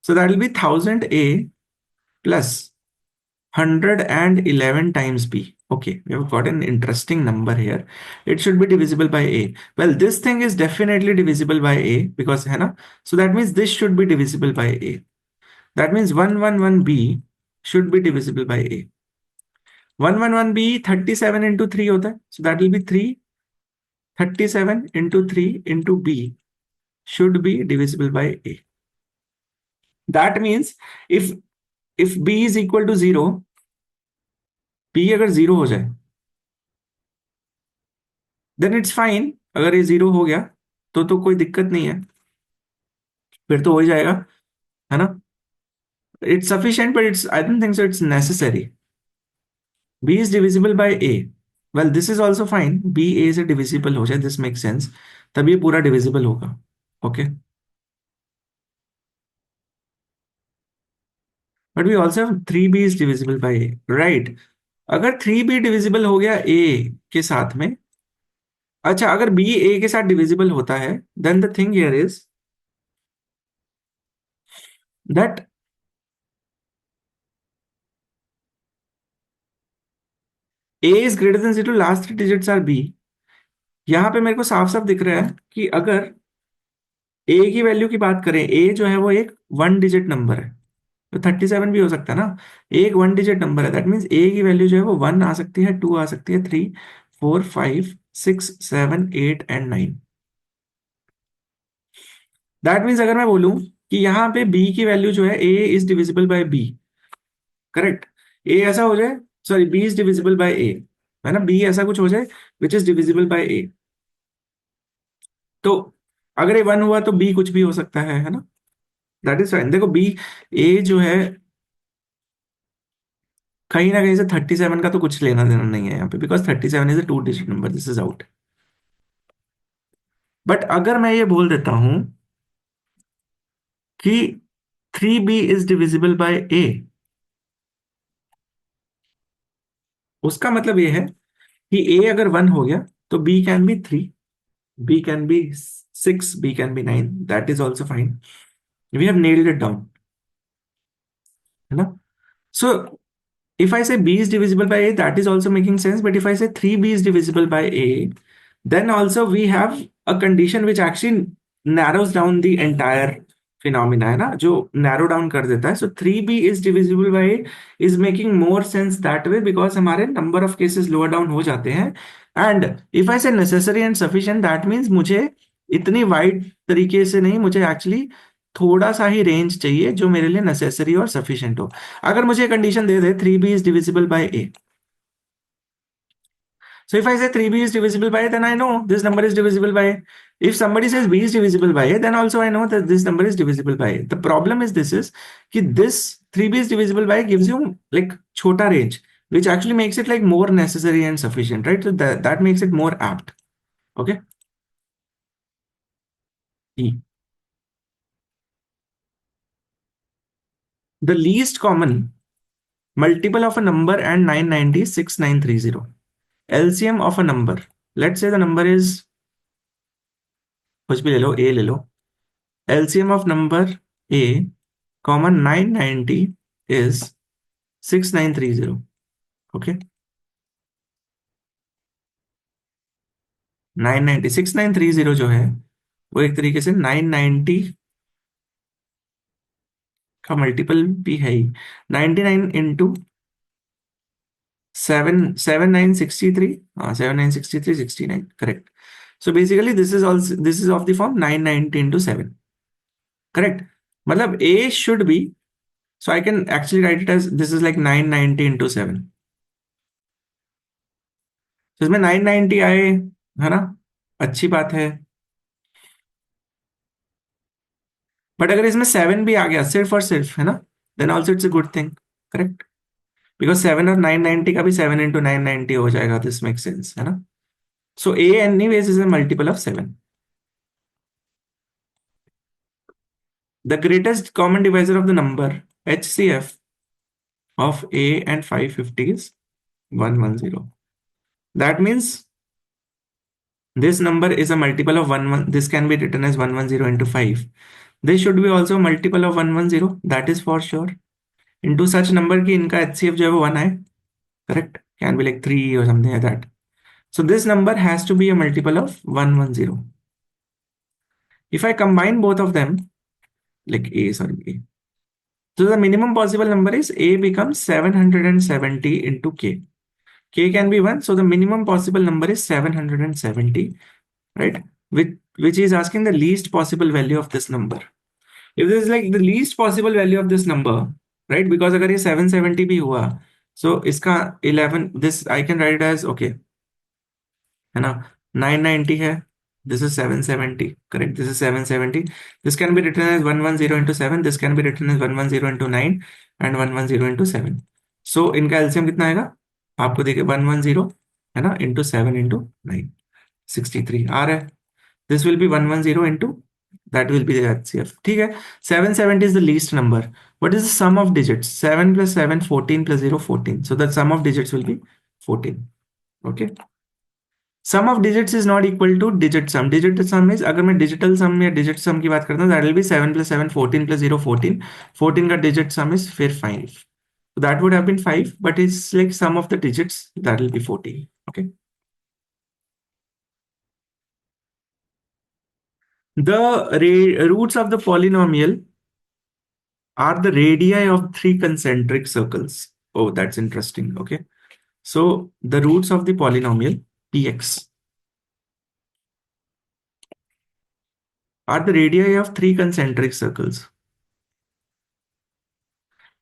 So that will be 1000 A plus 111 times b. Okay, we have got an interesting number here. It should be divisible by a. Well, this thing is definitely divisible by a because है ना. So that means this should be divisible by a. That means 111b should be divisible by a. 111b 37 into 3 होता है. So that will be 3. 37 into 3 into b should be divisible by a. That means if b is equal to 0, b अगर 0 हो जाए then it's fine. अगर ये 0 हो गया तो कोई दिक्कत नहीं है, फिर तो हो ही जाएगा, है ना। It's sufficient but it's I don't think so it's necessary. b is divisible by a, well this is also fine, b a से डिविजिबल हो जाए, दिस मेक सेंस, तब ये पूरा डिविजिबल होगा। Okay, but we also 3b is divisible by a, right. अगर 3b divisible हो गया a के साथ में, अच्छा अगर b a के साथ डिविजिबल होता है, then the thing here is that a is greater than 0, लास्ट 3 digits आर b। यहां पे मेरे को साफ साफ दिख रहा है कि अगर ए की वैल्यू की बात करें, ए जो है वो एक 1 डिजिट नंबर है, तो 37 भी हो सकता है ना। एक 1 डिजिट नंबर है, दैट मीन्स ए की वैल्यू जो है वो 1 आ सकती है, 2 आ सकती है, 3 4 5 6 7 8 एंड 9। दैट मीन्स अगर मैं बोलूं कि यहाँ पे बी की वैल्यू जो है A is divisible by B, correct, A ऐसा हो जाए, sorry B is divisible by A, है ना, बी ऐसा कुछ हो जाए which is divisible by A. तो अगर ए 1 हुआ तो बी कुछ भी हो सकता है ना, दैट इज फाइन। देखो बी, ए जो है कहीं ना कहीं से 37 का तो कुछ लेना देना नहीं है यहाँ पे, because 37 is a 2 digit number, this is out. But अगर मैं ये बोल देता हूं कि 3b इज डिविजिबल बाय ए, उसका मतलब ये है कि ए अगर 1 हो गया तो B can be 3, B can be 6, B can be 9, that is also fine. We have nailed it down, है ना। सो if I say b is divisible by a, that is also making sense. But if I say 3b is divisible by a, then also we have a condition which actually narrows down the entire phenomena, है ना, जो narrow down कर देता है. So 3b is divisible by a is making more sense that way because हमारे number of cases lower down हो जाते हैं. And if I say necessary and sufficient, that means मुझे इतनी वाइड तरीके से नहीं, मुझे एक्चुअली थोड़ा सा ही रेंज चाहिए जो मेरे लिए नेसेसरी और सफिशिएंट हो. अगर मुझे condition they they 3b is divisible by a, so if I say 3b is divisible by a, then I know this number is divisible by a. If somebody says b is divisible by a, then also I know that this number is divisible by a. The problem is this is कि this 3b is divisible by a gives you like छोटा range, which actually makes it like more necessary and sufficient, right? So that makes it more apt. Okay. E. The least common multiple of a number and 990 is 6930. LCM of a number, let's say the number is, कुछ भी ले लो, a ले लो. LCM of number a comma 990 is 6930. Okay. 990 6930 जो है वो एक तरीके से 990 का मल्टीपल भी है ही. 99 इंटू 7 7963, हाँ 7963 69, correct. So basically this is also, this is of the form 990 into 7, correct. मतलब a should be, so I can actually write it as this is like 990 into 7. तो इसमें 990 आए, है ना, अच्छी बात है. बट अगर इसमें 7 भी आ गया सिर्फ और सिर्फ, है ना, then also it's a good thing, correct. Because 7 और 990 का भी 7 इंटू 990 हो जाएगा, दिस मेक सेंस, है ना. So A anyways is a multiple of 7. The greatest common divisor of the number HCF of A and 550 is 110. That means this number is a multiple of 1. This can be written as 110 into 5. This should be also a multiple of 110. That is for sure. Into such number ki inka HCF जो है वो 1 है. Correct? Can be like 3 or something like that. So this number has to be a multiple of 110. If I combine both of them, like A, sorry, A. So the minimum possible number is A becomes 770 into K. K can be 1, so the minimum possible number is 770, right? Which is asking the least possible value of this number. If this is like the least possible value of this number, right? Because अगर ये 770 भी हुआ, so इसका 11, this I can write it as, okay, है ना, 990 है, this is 770, correct, this is 770. This can be written as 110 into 7, this can be written as 110 into 9 and 110 into 7. So इनका LCM कितना आएगा आपको देखिए, 110, है ना, इंटू 7 इंटू 9, 63 आ रहा है. This will B 110 into, that will B HCF. ठीक है. 770 is the least number. What is the sum of digits? 7 plus 7 14 plus 0 14. So the sum of digits will be 14. Okay. Sum of digits is not equal to digit sum. Digit sum is, अगर मैं digital सम या digit सम की बात करता हूँ, that will B 7 plus 7 14 plus 0 14. 14 का digit sum is फिर 5. So that would have been 5, but it's like sum of the digits, that will be 14. Okay. The roots of the polynomial are the radii of 3 concentric circles. Oh, that's interesting. Okay. So the roots of the polynomial Px are the radii of 3 concentric circles.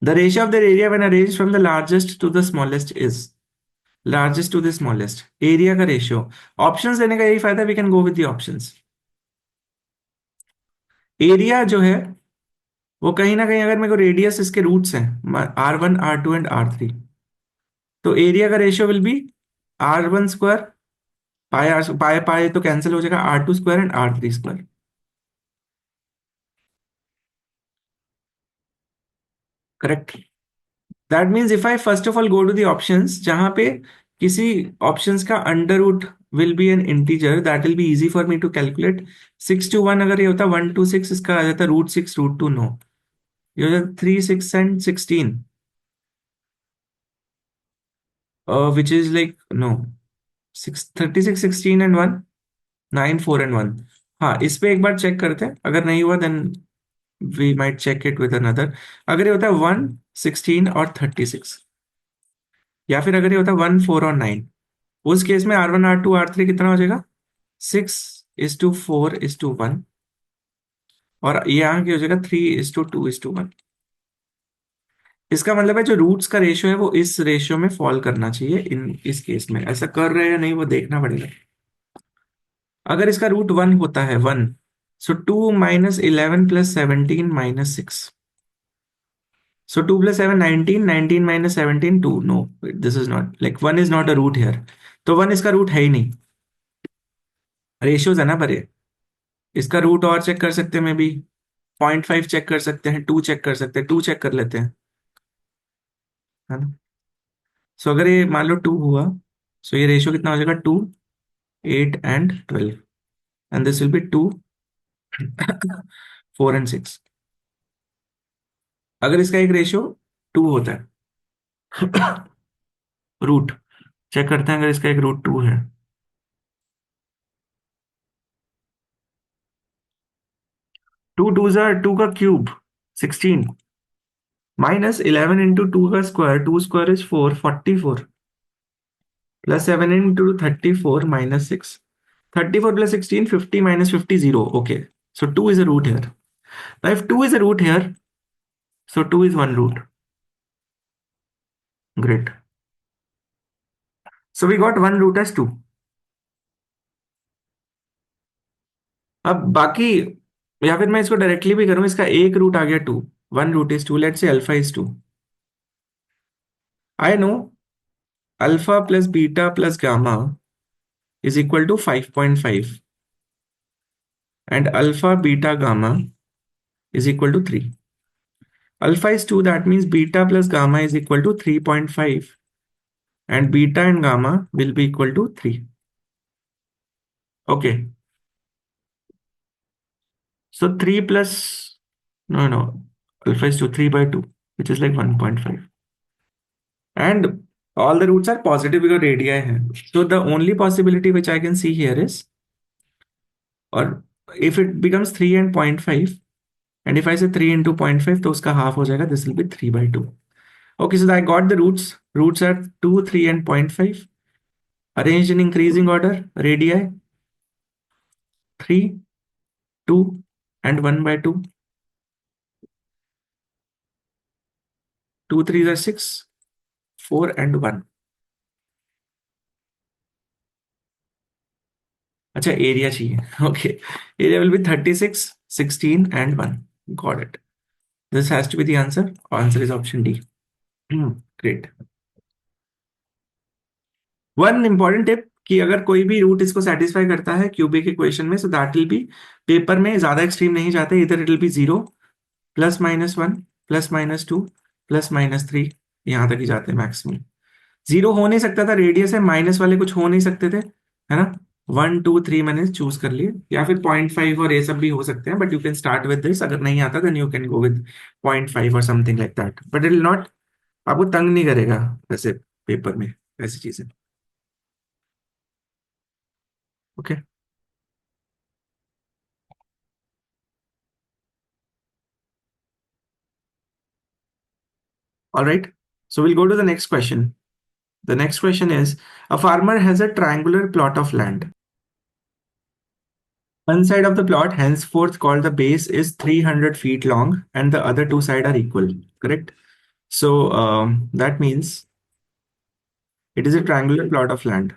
The ratio of the area when arranged from the largest to the smallest is. Largest to the smallest, area का ratio. Options देने का यही फायदा, we can go with the options. Area जो है वो कहीं ना कहीं, अगर मेरे को रेडियस इसके रूट्स हैं R1 R2 एंड R3, तो एरिया का ratio will be R1 square, pi R pi pi तो कैंसिल हो जाएगा, R2 square and R3 square. Correct. That means if I first of all go to the options, जहां पे किसी options का under root will be an integer, that will be easy for me to calculate. 6 to 1 अगर ये होता, 1 to 6 इसका आ जाता √6 √2 no, ये हो जाता 3 6 and 16, which is like no, 6 36 16 and 1, 9 4 and 1। हाँ, इस पे एक बार चेक करते हैं, अगर नहीं हुआ then we might check it with another. अगर ये होता है 1 16 और 36, या फिर अगर ये होता है 1 4 और 9, उस केस में R1 R2 R3 कितना हो जाएगा, 6:4:1, और ये यहाँ की हो जाएगा 3:2:1। इसका मतलब है जो रूट्स का रेशियो है वो इस रेशियो में फॉल करना चाहिए, इन इस केस में ऐसा कर रहे हैं या नहीं वो देखना पड़ेगा। अगर इसका रूट 1 होता है 1, सो 2 - 11 + 17 - 6, so 2 + 7 19, 19 - 17 2, no, this is not, like 1 is not a root here, तो 1 इसका रूट है ही नहीं। रेशियोज है ना पर ये, इसका रूट और चेक कर सकते हैं, मे बी 0.5 चेक कर सकते हैं, 2 चेक कर सकते हैं, 2 चेक कर लेते हैं, है ना। सो अगर ये मान लो 2 हुआ, सो ये रेशियो कितना हो जाएगा, 2 8 and 12, and this will be 2 4 and 6। अगर इसका एक रेशियो 2 होता है, रूट चेक करते हैं, अगर इसका एक रूट 2 है, 2 2 का क्यूब 16, -11 × 2 का square, 2 square is 4 44, +7 × 34 - 6, 34 + 16 50 - 50 0, okay, so 2 is a root here. Now if 2 is a root here, so 2 is one root. Great. So we got one root as 2. अब बाकी, या फिर मैं इसको डायरेक्टली भी करूं, इसका एक रूट आ गया 2, वन रूट इज 2, लेट से alpha is 2। I know alpha plus beta plus gamma is equal to 5.5, and alpha beta gamma is equal to 3. Alpha is 2, that means beta plus gamma is equal to 3.5, and beta and gamma will be equal to 3. Okay, so 3 plus, no, alpha is 2, 3/2, which is like 1.5. And all the roots are positive because radii hai. So the only possibility which I can see here is, or if it becomes 3 and 0.5, and if I say 3 into 0.5, तो उसका half हो जाएगा, this will be 3/2. Okay, so I got the roots. Roots are 2, 3, and 0.5. Arranged in increasing order. Radii 3, 2, and 1/2. 2 3s are 6, 4, and 1. अच्छा, area चाहिए। Okay, area will B 36, 16, and 1. Got it. This has to be the answer. Answer is option D. Great. One important tip, कि अगर कोई भी root इसको satisfy करता है cubic equation में, so that will B, paper में ज्यादा एक्सट्रीम नहीं जाते, इधर इट विल बी 0 +-1 +-2 +-3, यहां तक ही जाते हैं मैक्सिमम। 0 हो नहीं सकता था, रेडियस है, माइनस वाले कुछ हो नहीं सकते थे, है ना। 1 2 3 मैंने चूज कर लिए, या फिर 0.5 और ये सब भी हो सकते हैं, but you can start with this. अगर नहीं आता then you can go with 0.5 और something like that, but it will not, आपको तंग नहीं करेगा वैसे पेपर में ऐसी चीजें। ओके, all right, so we'll go to the next question. The next question is, a farmer has a triangular plot of land. One side of the plot, henceforth called the base, is 300 feet long, and the other two sides are equal. Correct? So that means It is a triangular plot of land.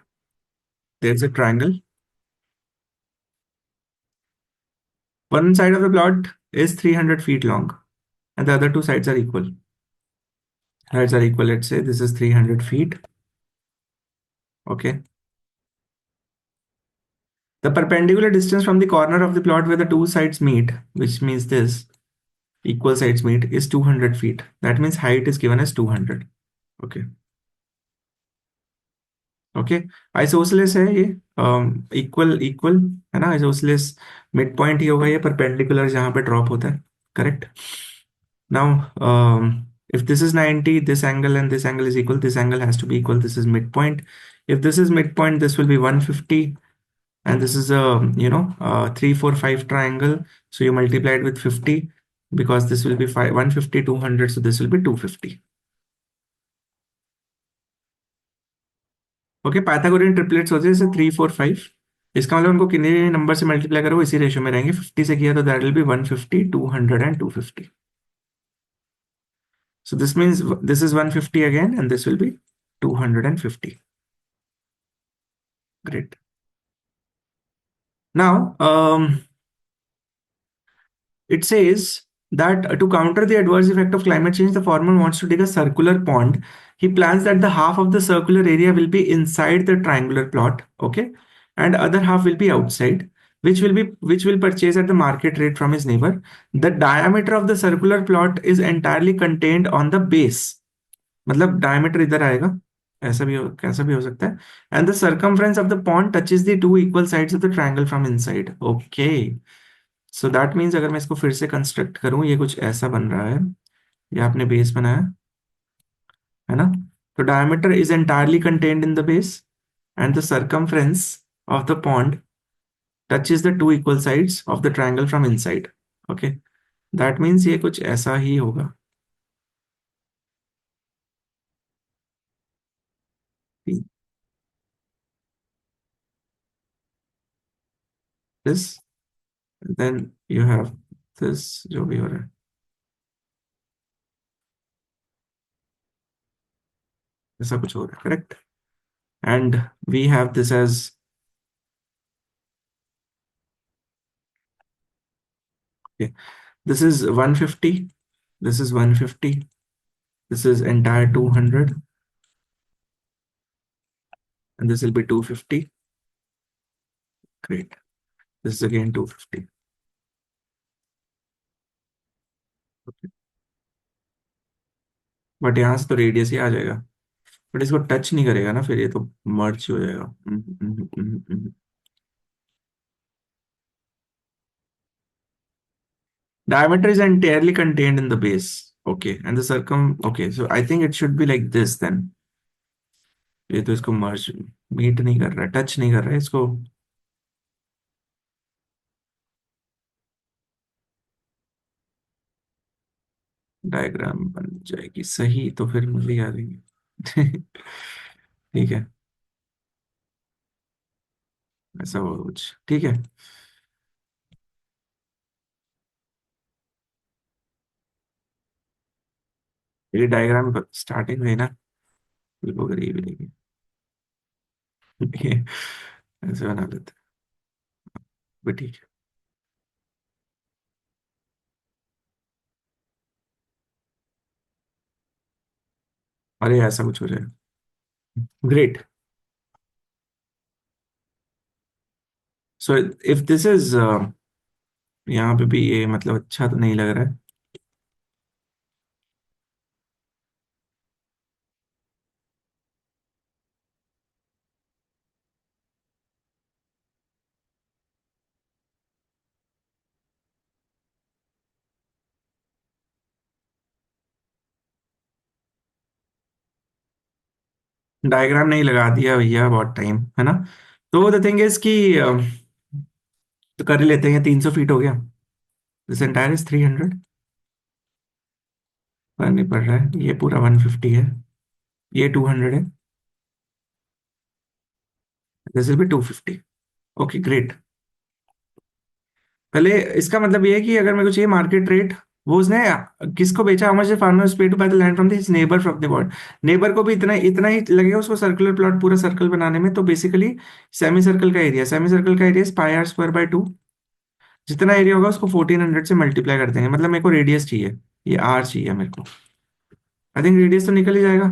There's a triangle. One side of the plot is 300 feet long, and the other two sides are equal. Sides are equal. Let's say this is 300 feet. Okay. The perpendicular distance from the corner of the plot where the two sides meet, which means this equal sides meet, is 200 feet. That means height is given as 200. Okay. Okay, isosceles है ये, equal equal है ना, isosceles mid point ही होगा ये, perpendicular जहां पे drop होता है, correct. Now if this is 90, this angle and this angle is equal, this angle has to be equal, this is midpoint. If this is midpoint, this will be 150, and this is a 3 4 5 triangle, so you multiply it with 50, because this will be 150 200, so this will be 250. Okay, Pythagorean triplets होते हैं जैसे 3 4 5, इसका मतलब उनको कितने number से multiply करो इसी रेशियो में रहेंगे. 50 से किया तो that will B 150 200 and 250. So this means this is 150 again, and this will be 250. Great. Now, it says that to counter the adverse effect of climate change, the farmer wants to dig a circular pond. He plans that the half of the circular area will be inside the triangular plot, okay, and other half will be outside, which will purchase at the market rate from his neighbor. The diameter of the circular plot is entirely contained on the base. मतलब diameter इधर आएगा, कैसा भी हो सकता है. And the circumference of the pond touches the two equal sides of the triangle from inside. Okay. So that means अगर मैं इसको फिर से कंस्ट्रक्ट करूं, ये कुछ ऐसा बन रहा है. ये आपने बेस बनाया है ना, तो diameter is entirely contained in the base, and the circumference of the pond touches the two equal sides of the triangle from inside. Okay, that means ये कुछ ऐसा ही होगा. This, then you have this, जो भी हो रहा है ऐसा कुछ हो रहा है, correct. And we have this edge, this is 150, this is 150, this is entire 200, and this will be 250. Great. This is again 250. Okay. But यहाँ से तो रेडियस ही आ जाएगा, बट इसको टच नहीं करेगा ना, फिर ये तो मर्ज हो जाएगा. Diameter is entirely contained in the base. Okay, and the okay, so I think it should be like this then. ये तो इसको मर्ज मीट नहीं कर रहा, टच नहीं कर रहा है इसको. डायग्राम बन जाएगी सही तो फिर मुझे याद है. ठीक है, ऐसा होगा कुछ, ठीक है. ये डायग्राम स्टार्टिंग में ना बिल्कुल गरीब ही नहीं. ऐसे बना लेते हैं, ठीक है. अरे ऐसा कुछ हो जाएगा. Great. So if this is, यहाँ पे भी ये मतलब अच्छा तो नहीं लग रहा है. डायग्राम नहीं लगा दिया भैया, बहुत टाइम है ना. तो द थिंग इज कि तो कर ही लेते हैं. 300 फीट हो गया, दिस एंटायर इज 300. पर नहीं पड़ रहा है, ये पूरा 150 है, ये 200 है, this will B 250. Okay great. पहले इसका मतलब ये है कि अगर मेरे को चाहिए मार्केट रेट, वो उसने किसको बेचा, how much the farmers pay to buy the land from this neighbour from the world. Neighbour को भी इतना इतना ही लगेगा उसको सर्कुलर प्लॉट पूरा सर्कल बनाने में। तो बेसिकली सेमी सर्कल का area pi r square by 2। जितना एरिया होगा उसको 1400 से मल्टीप्लाई कर देंगे, मतलब मेरे को रेडियस चाहिए, ये आर चाहिए मेरे को। आई थिंक रेडियस तो निकल ही जाएगा।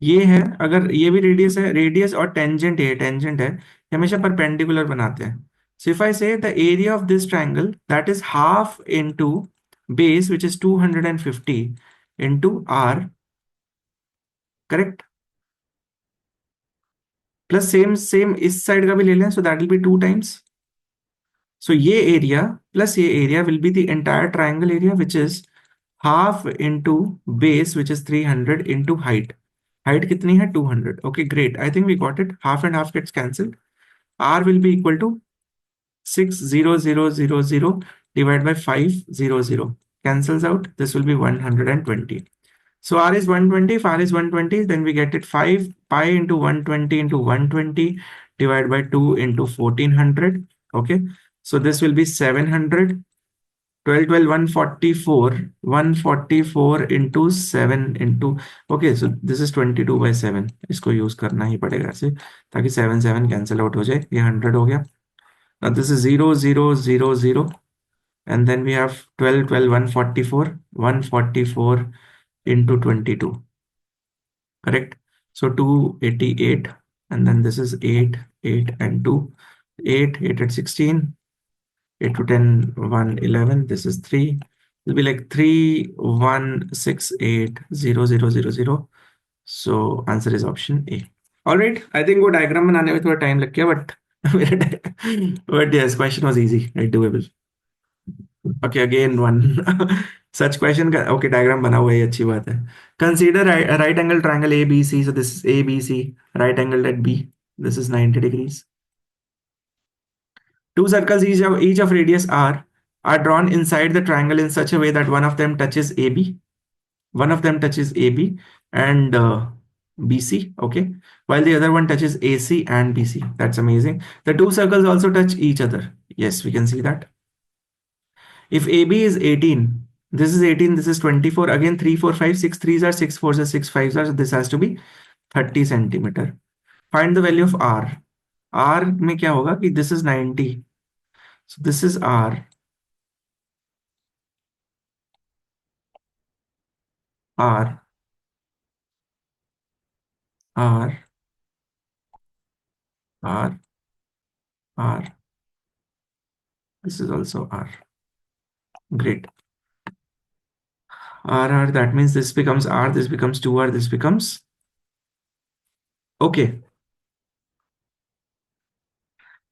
ये है, अगर ये भी रेडियस है, रेडियस और टेंजेंट है, ये हमेशा परपेंडिकुलर बनाते हैं। सो if I say the area of this triangle that is half into base which is 250 into R, correct, plus same same इस साइड का भी ले लें, so that will be 2 times. So ये एरिया प्लस ये area will be the entire triangle area which is half into base which is 300 into height. Height कितनी है, 200। Okay great, I think we got it. Half and half gets cancelled. R will be equal to 60000 divided by 500, cancels out, this will be 120. So R is 120. If R is 120, then we get it 5 pi into 120 into 120 divided by 2 into 1400. Okay, so this will be 700. 12 12 144, 144 into 7 into, okay, so this is 22/7। इसको use करना ही पड़ेगा ऐसे, ताकि 7 7 cancel out हो जाए, ये 100 हो गया। Now this is 0000, and then we have 12 12 144, 144 into 22, correct? So 288, and then this is 8 8 and 2, 8 8 at 16, 8 to 10 1 11, this is 3, it'll be like 316800000। So answer is option A। All right, I think वो diagram बनाने में थोड़ा time लग गया, but but yes, question was easy, right? Doable। Okay, again one such question का, okay, diagram बना हुआ है, ये अच्छी बात है। Consider right angle triangle ABC, so this is ABC, right angle at B, this is 90 degrees। Two circles each of radius r are drawn inside the triangle in such a way that one of them touches AB, and BC, okay, while the other one touches AC and BC. That's amazing. The two circles also touch each other. Yes, we can see that. If AB is 18, this is 18, this is 24. Again, 3, 4, 5, 6 threes are 6 fours are 6 fives are. So this has to be 30 centimeter. Find the value of R. R में क्या होगा कि this is 90. So this is R. R. R. R. R. This is also R. Great. R, R, that means this becomes R, this becomes 2R, this becomes, okay।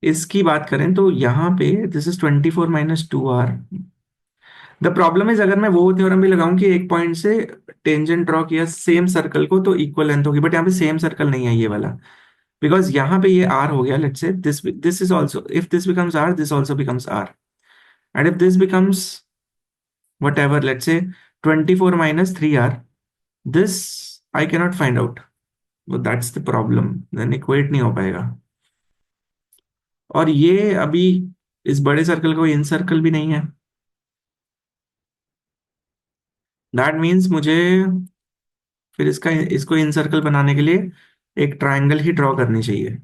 इसकी बात करें तो यहाँ पे this is 24 minus 2R। The problem is, अगर मैं वो theorem भी लगाऊं कि एक पॉइंट से टेंजेंट ड्रॉ किया सेम सर्कल को तो इक्वल लेंथ होगी, बट यहाँ पे सेम सर्कल नहीं है ये वाला, बिकॉज यहाँ पे ये R हो गया। Let's say this is also, if this becomes R, this also becomes R, and if this becomes whatever, let's say 24 minus 3R, this I cannot find out, but that's the problem, then equate नहीं हो पाएगा। और ये अभी इस बड़े circle को इन circle भी नहीं है, दैट मीन्स मुझे फिर इसको इन सर्कल बनाने के लिए एक ट्राइंगल ही ड्रॉ करनी चाहिए।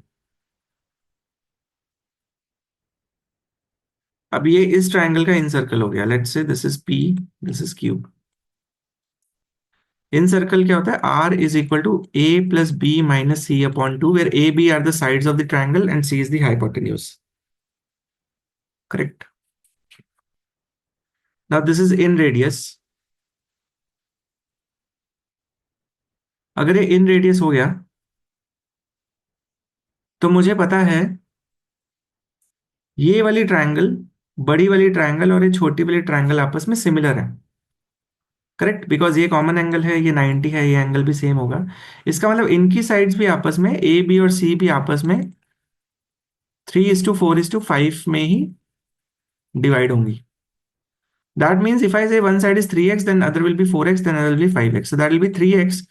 अब ये इस ट्राइंगल का इन सर्कल हो गया, let's say this is P, this is Q। Incircle क्या होता है, R is equal to A plus B minus C upon 2, where A B are the sides of the triangle and C is the hypotenuse, correct. Now this is inradius. अगर ये इन radius हो गया तो मुझे पता है ये वाली ट्रायंगल, बड़ी वाली ट्रायंगल और ये छोटी वाली ट्रायंगल आपस में सिमिलर है, करेक्ट, बिकॉज ये कॉमन एंगल है, ये 90 है, ये एंगल भी सेम होगा। इसका मतलब इनकी साइड्स भी आपस में, ए बी और सी भी आपस में 3:4:5 में ही डिवाइड होंगी। That means if I say one side is 3x, then other will be 4x, then other will be 5x. So that will be 3x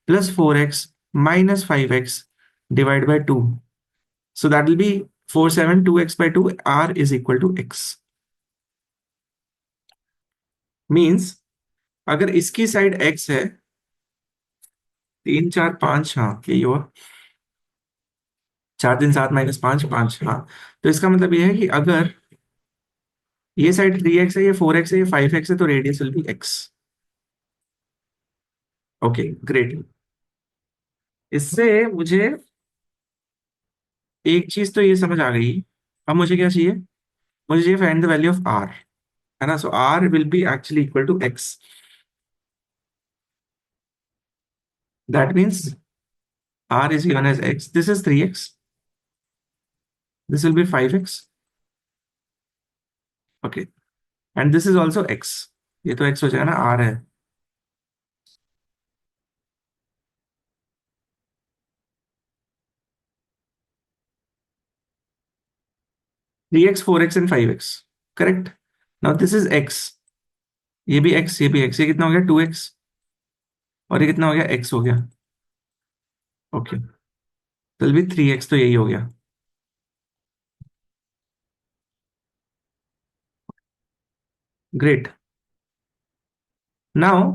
plus 4x minus 5x divided by 2. So that will be 4 7 2x by 2, r is equal to x. Means अगर इसकी side x है 3 4 5, हाँ यही हुआ, 4 3 7 -5 5, हाँ। तो इसका मतलब ये है कि अगर ये साइड 3x है, ये 4x है, ये 5x है, तो radius will be x। Okay great. इससे मुझे एक चीज तो ये समझ आ गई। अब मुझे क्या चाहिए? मुझे चाहिए find the value of r, है ना? So r will be actually equal to x। That means r is given as x, this is 3x, this will be 5x, okay, and this is also x। ये तो x हो जाएगा ना, r है। 3x 4x and 5x, correct. Now this is x, ये भी x, ये भी x, ये कितना हो गया 2x, और ये कितना हो गया x हो गया। ओके, तो भी 3x, तो यही हो गया। ग्रेट। नाउ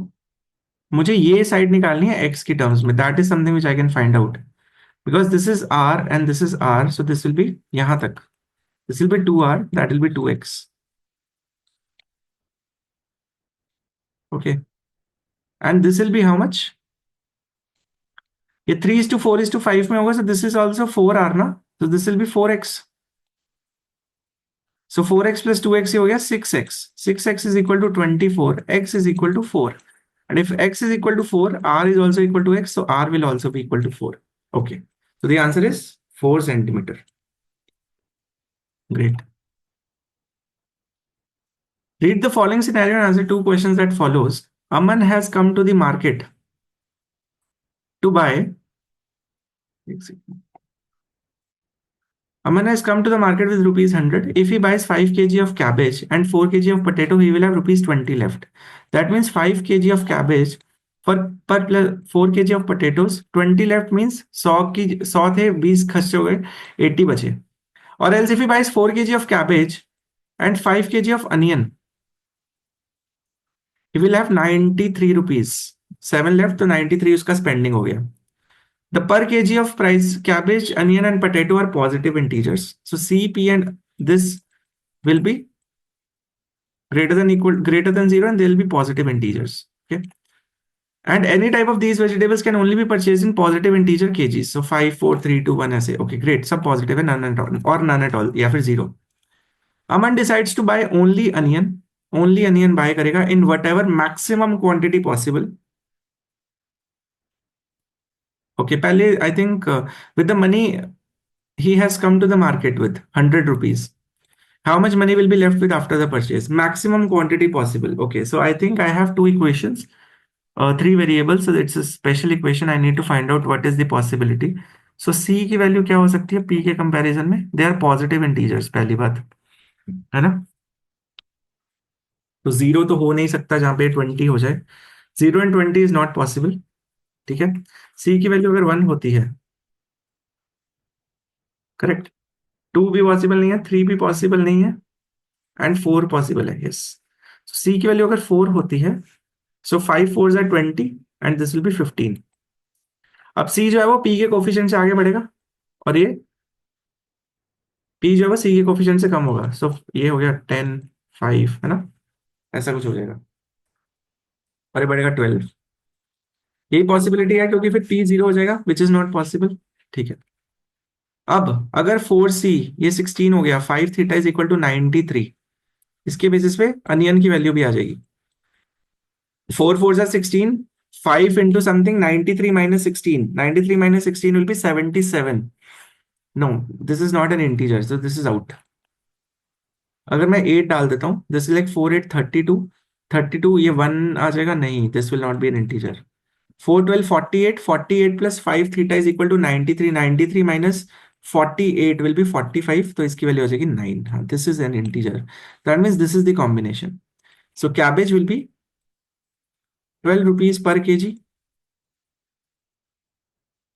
मुझे ये साइड निकालनी है x की टर्म्स में, that is something which I can find out, because this is r and this is r, so this will B यहां तक, this will B 2r, that will B 2x। Okay, and this will B how much? ये 3:4:5 में होगा, so this is also 4r ना, so this will be 4x, so 4x plus 2x ये हो गया 6x, 6x is equal to 24, x is equal to 4, and if x is equal to 4, r is also equal to x, so r will also be equal to 4। Okay, so the answer is 4 centimeter। Great। Read the following scenario and answer two questions that follows। Aman has come to the market to buy, Aman has come to the market with rupees 100. If he buys 5 kg of cabbage and 4 kg of potato, he will have rupees 20 left. That means 5 kg of cabbage for per plus 4 kg of potatoes, 20 left means 100 थे, 20 खर्च हो गए, 80 बचे। Or else if he buys 4 kg of cabbage and 5 kg of onion, he will have 93 rupees, 7 left, तो 93 उसका spending हो गया। The per kg of price cabbage, onion and potato are positive integers. So C, P and this will be greater than 0, and they'll be positive integers. Okay. And any type of these vegetables can only be purchased in positive integer kgs. So 5 4 3 2 1 ऐसे. Okay, great. सब positive है, none at all or none at all या फिर 0. Aman decides to buy only onion. Only onion buy करेगा in whatever maximum quantity possible. Okay, पहले I think with the money he has come to the market with 100 rupees. How much money will be left with after the purchase? Maximum quantity possible. Okay, so I think I have two equations, three variables. So it's a special equation. I need to find out what is the possibility. So C की value क्या हो सकती है P के comparison में? They are positive integers, पहली बात, है ना? तो जीरो तो हो नहीं सकता जहां पे 20 हो जाए, 0 and 20 इज नॉट पॉसिबल। ठीक है, सी की वैल्यू अगर 1 होती है, करेक्ट, 2 भी पॉसिबल नहीं है, 3 भी पॉसिबल नहीं है, एंड 4 पॉसिबल है, यस। सी की वैल्यू अगर 4 होती है, सो 5 4s are 20 and this will B 15। अब सी जो है वो पी के कोफिशिएंट से आगे बढ़ेगा, और ये पी जो है वो सी के कोफिशिएंट से कम होगा, सो ये हो गया 10 5, है ना? ऐसा कुछ हो जाएगा, और ये बढ़ेगा 12। यही पॉसिबिलिटी है क्योंकि फिर पी 0 हो जाएगा, विच इज नॉट पॉसिबल। ठीक है, अब अगर 4C ये 16 हो गया, 5 थीटा इज इक्वल टू 93, इसके बेसिस पे अनियन की वैल्यू भी आ जाएगी। 4 4s are 16, 5 into something, 93 minus 16, 93 minus 16 will be 77। No, this is not an integer, so this is out। अगर मैं 8 डाल देता हूं, दिस इज लाइक 4 8 32, 32 ये 1 आ जाएगा, नहीं, this will not be an integer. 4 12 48, 48 plus 5 theta is equal to 93, 93 minus 48 will be 45, तो इसकी वैल्यू हो जाएगी 9। हाँ, this is an integer, that means this is the combination. So cabbage will be 12 rupees per kg,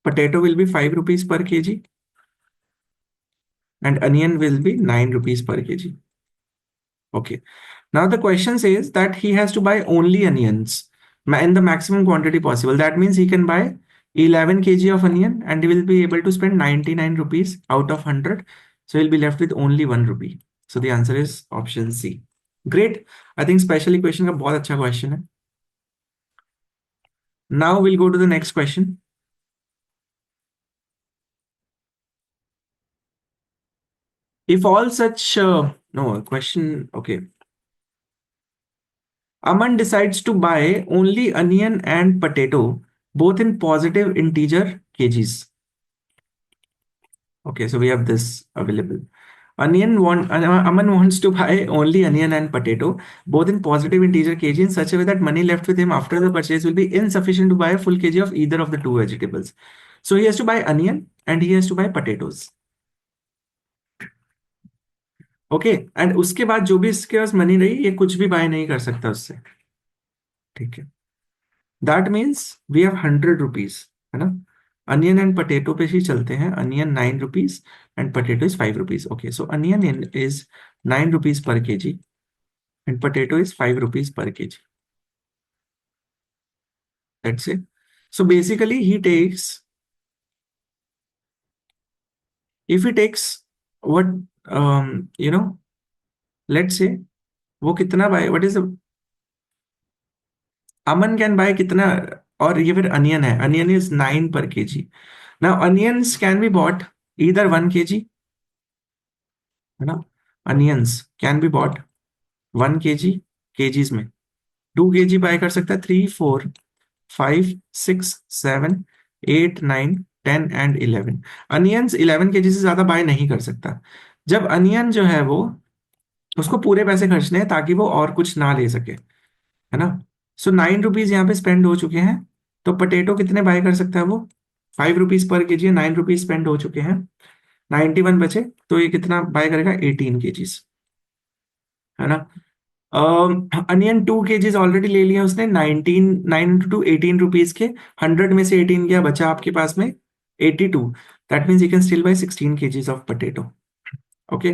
potato will be 5 rupees per kg, and onion will be 9 rupees per kg। Okay, Now the question says that he has to buy only onions in the maximum quantity possible. That means he can buy 11 kg of onion and he will be able to spend 99 rupees out of 100. So he'll be left with only 1 rupee. So the answer is option C. Great. I think special equation का बहुत अच्छा question है. Now we'll go to the next question. If all such no question, okay. Aman decides to buy only onion and potato, both in positive integer kgs. Okay, so we have this available. Aman wants to buy only onion and potato, both in positive integer kg, in such a way that money left with him after the purchase will be insufficient to buy a full kg of either of the two vegetables. So he has to buy onion and he has to buy potatoes. Okay and उसके बाद जो भी इसके पास money रही ये कुछ भी bye नहीं कर सकता उससे. ठीक है. That means we have 100 rupees, है ना. अनियन एंड पटेटो पे ही चलते हैं. Onion 9 rupees and potato is 5 rupees. Okay, so onion is 9 rupees per K G and potato is 5 rupees per K G. That's it. So basically he takes, if he takes what you know, let's say वो कितना buy, what is Aman can buy कितना. और ये फिर onion है. Onion is 9 per K G. Now onions can be bought either 1 kg, है ना. Onions can be bought 1 kg KGs में. 2 kg बाय कर सकता है. 3, 4, 5, 6, 7, 8, 9, 10 एंड 11. अनियंस 11 kg से ज्यादा बाय नहीं कर सकता. जब अनियन जो है वो, उसको पूरे पैसे खर्चने हैं ताकि वो और कुछ ना ले सके, है ना. सो 9 रुपीज यहाँ पे स्पेंड हो चुके हैं. तो पोटेटो कितने बाय कर सकता है वो. 5 रुपीज पर के जी. 9 रुपीज स्पेंड हो चुके हैं. 91 बचे. तो ये कितना बाय करेगा. 18 kgs, है ना. अनियन 2 kgs ऑलरेडी ले लिया उसने. 9 into 2 18 रुपीज के. 100 में से 18 गया, बचा आपके पास में 82. That means you can still buy 16 kgs of potato. Okay.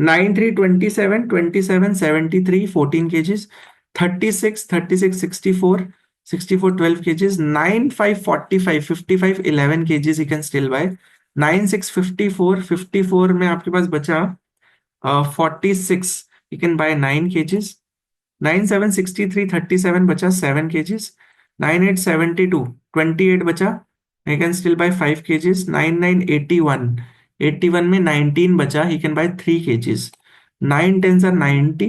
9 3 27, 27 73 14 kgs. 36 36 64 64 12 kgs. 9 5 45 55 11 kgs you can still buy. 9 6 54 54 में आपके पास बचा 46, you can buy 9 kgs. 9 7 63 37 बचा 7 kgs. 9 8 72 28 बचा, you can still buy 5 kgs. 9 9 81 81 में 19 बचा, he can buy 3 kgs. 9 10s are 90,